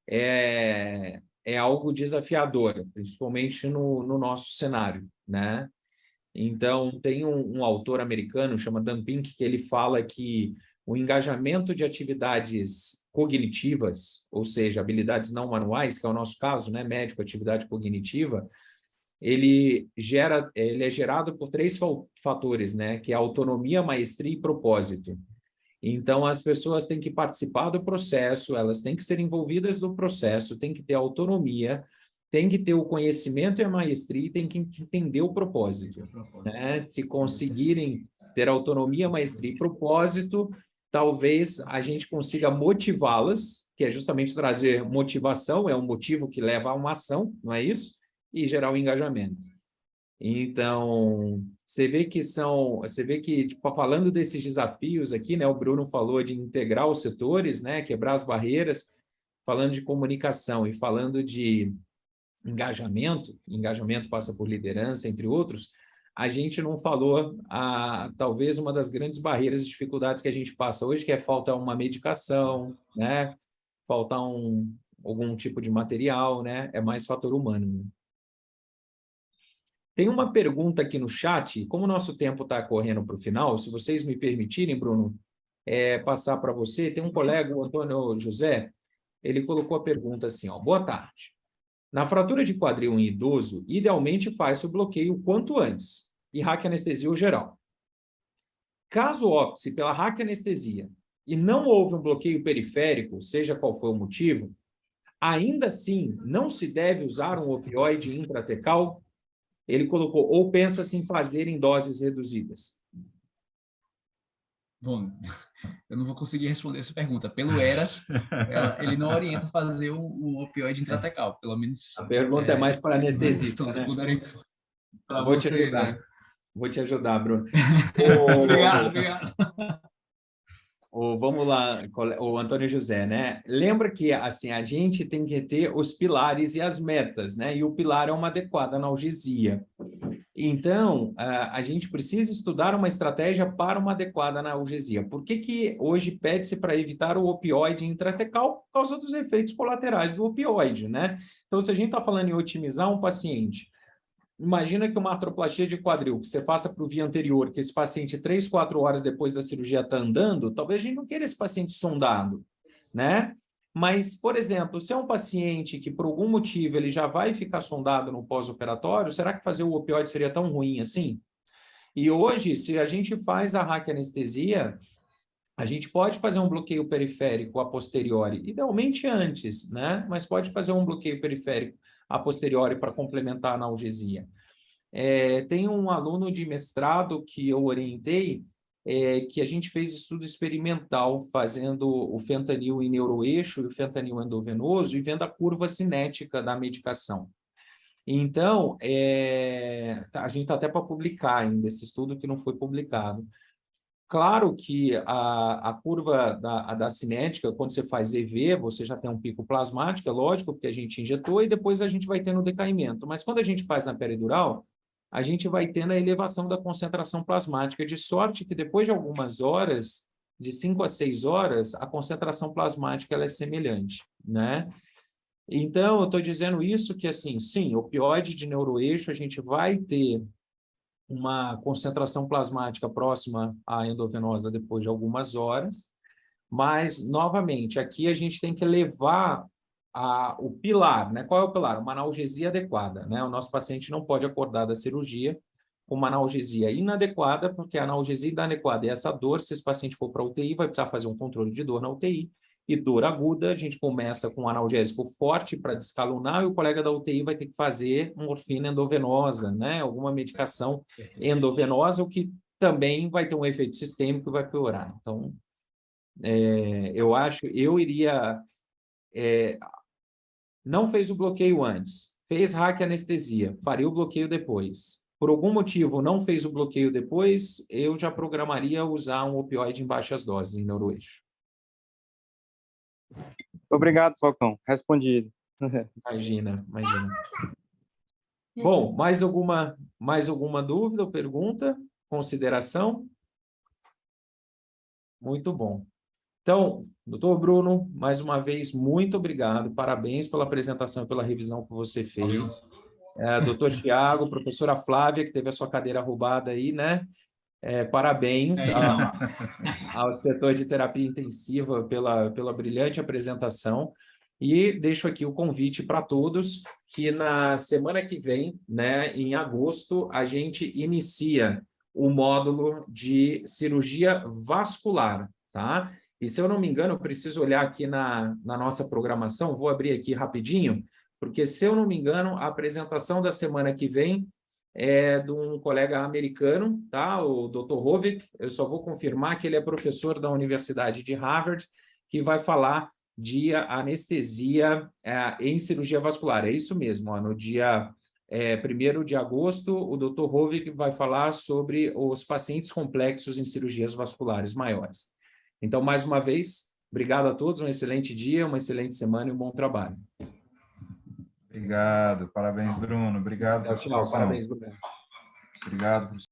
é algo desafiador, principalmente no nosso cenário, né? Então, tem um autor americano, chama Dan Pink, que ele fala que o engajamento de atividades cognitivas, ou seja, habilidades não manuais, que é o nosso caso, né? Médico, atividade cognitiva, ele é gerado por 3 fatores, né? Que é autonomia, maestria e propósito. Então, as pessoas têm que participar do processo, elas têm que ser envolvidas no processo, têm que ter autonomia, têm que ter o conhecimento e a maestria e têm que entender o propósito. Né? Se conseguirem ter autonomia, maestria e propósito, talvez a gente consiga motivá-las, que é justamente trazer motivação, é um motivo que leva a uma ação, não é isso? E gerar um engajamento. Então, você vê que tipo, falando desses desafios aqui, né, o Bruno falou de integrar os setores, né, quebrar as barreiras, falando de comunicação e falando de engajamento passa por liderança, entre outros, a gente não falou talvez uma das grandes barreiras e dificuldades que a gente passa hoje, que é falta uma medicação, né, faltar algum tipo de material, né, é mais fator humano, né? Tem uma pergunta aqui no chat, como o nosso tempo está correndo para o final, se vocês me permitirem, Bruno, passar para você, tem um colega, o Antônio José, ele colocou a pergunta assim, ó, boa tarde. Na fratura de quadril em idoso, idealmente faz o bloqueio o quanto antes, e raquianestesia geral. Caso opte-se pela raquianestesia e não houve um bloqueio periférico, seja qual for o motivo, ainda assim não se deve usar um opioide intratecal? Ele colocou, ou pensa-se em fazer em doses reduzidas? Bom, eu não vou conseguir responder essa pergunta. Pelo ERAS, ele não orienta fazer um opioide intratecal, pelo menos... A pergunta é mais para anestesista, né? Vou te ajudar, Bruno. Obrigado. Vamos lá, o Antônio José, né? Lembra que assim, a gente tem que ter os pilares e as metas, né? E o pilar é uma adequada analgesia. Então, a gente precisa estudar uma estratégia para uma adequada analgesia. Por que hoje pede-se para evitar o opioide intratecal? Por causa dos efeitos colaterais do opioide, né? Então, se a gente está falando em otimizar um paciente, imagina que uma artroplastia de quadril que você faça para o via anterior, que esse paciente 3, 4 horas depois da cirurgia está andando, talvez a gente não queira esse paciente sondado, né? Mas, por exemplo, se é um paciente que, por algum motivo, ele já vai ficar sondado no pós-operatório, será que fazer o opioide seria tão ruim assim? E hoje, se a gente faz a raquianestesia, a gente pode fazer um bloqueio periférico a posteriori, idealmente antes, né? Mas pode fazer um bloqueio periférico a posteriori para complementar a analgesia. Tem um aluno de mestrado que eu orientei, que a gente fez estudo experimental fazendo o fentanil em neuroeixo e o fentanil endovenoso e vendo a curva cinética da medicação. Então, a gente está até para publicar ainda esse estudo que não foi publicado. Claro que a curva da cinética, quando você faz EV, você já tem um pico plasmático, é lógico, porque a gente injetou e depois a gente vai tendo decaimento. Mas quando a gente faz na peridural, a gente vai tendo a elevação da concentração plasmática, de sorte que depois de algumas horas, de 5 a 6 horas, a concentração plasmática ela é semelhante, né? Então, eu estou dizendo isso que, assim, sim, opioide de neuroeixo, a gente vai ter uma concentração plasmática próxima à endovenosa depois de algumas horas, mas, novamente, aqui a gente tem que levar o pilar, né? Qual é o pilar? Uma analgesia adequada, né? O nosso paciente não pode acordar da cirurgia com uma analgesia inadequada, porque a analgesia inadequada é essa dor, se esse paciente for para a UTI, vai precisar fazer um controle de dor na UTI, e dor aguda, a gente começa com um analgésico forte para descalunar, e o colega da UTI vai ter que fazer morfina endovenosa, né? Alguma medicação endovenosa, o que também vai ter um efeito sistêmico e vai piorar. Então, eu iria... não fez o bloqueio antes, fez raquianestesia, faria o bloqueio depois. Por algum motivo não fez o bloqueio depois, eu já programaria usar um opioide em baixas doses, em neuroeixo. Obrigado, Falcão. Respondido. Imagina. Bom, mais alguma dúvida ou pergunta? Consideração? Muito bom. Então, doutor Bruno, mais uma vez, muito obrigado. Parabéns pela apresentação e pela revisão que você fez. Doutor Tiago, professora Flávia, que teve a sua cadeira roubada aí, né? Parabéns ao setor de terapia intensiva pela brilhante apresentação. E deixo aqui o convite para todos que na semana que vem, né, em agosto, a gente inicia o módulo de cirurgia vascular, tá? E se eu não me engano, eu preciso olhar aqui na nossa programação, vou abrir aqui rapidinho, porque se eu não me engano, a apresentação da semana que vem é de um colega americano, tá? O Dr. Hovik. Eu só vou confirmar que ele é professor da Universidade de Harvard, que vai falar de anestesia em cirurgia vascular. É isso mesmo, ó, no dia 1º de agosto, o Dr. Hovik vai falar sobre os pacientes complexos em cirurgias vasculares maiores. Então, mais uma vez, obrigado a todos, um excelente dia, uma excelente semana e um bom trabalho. Obrigado, parabéns, Bruno. Obrigado, Tchau, parabéns, Bruno. Obrigado, professor.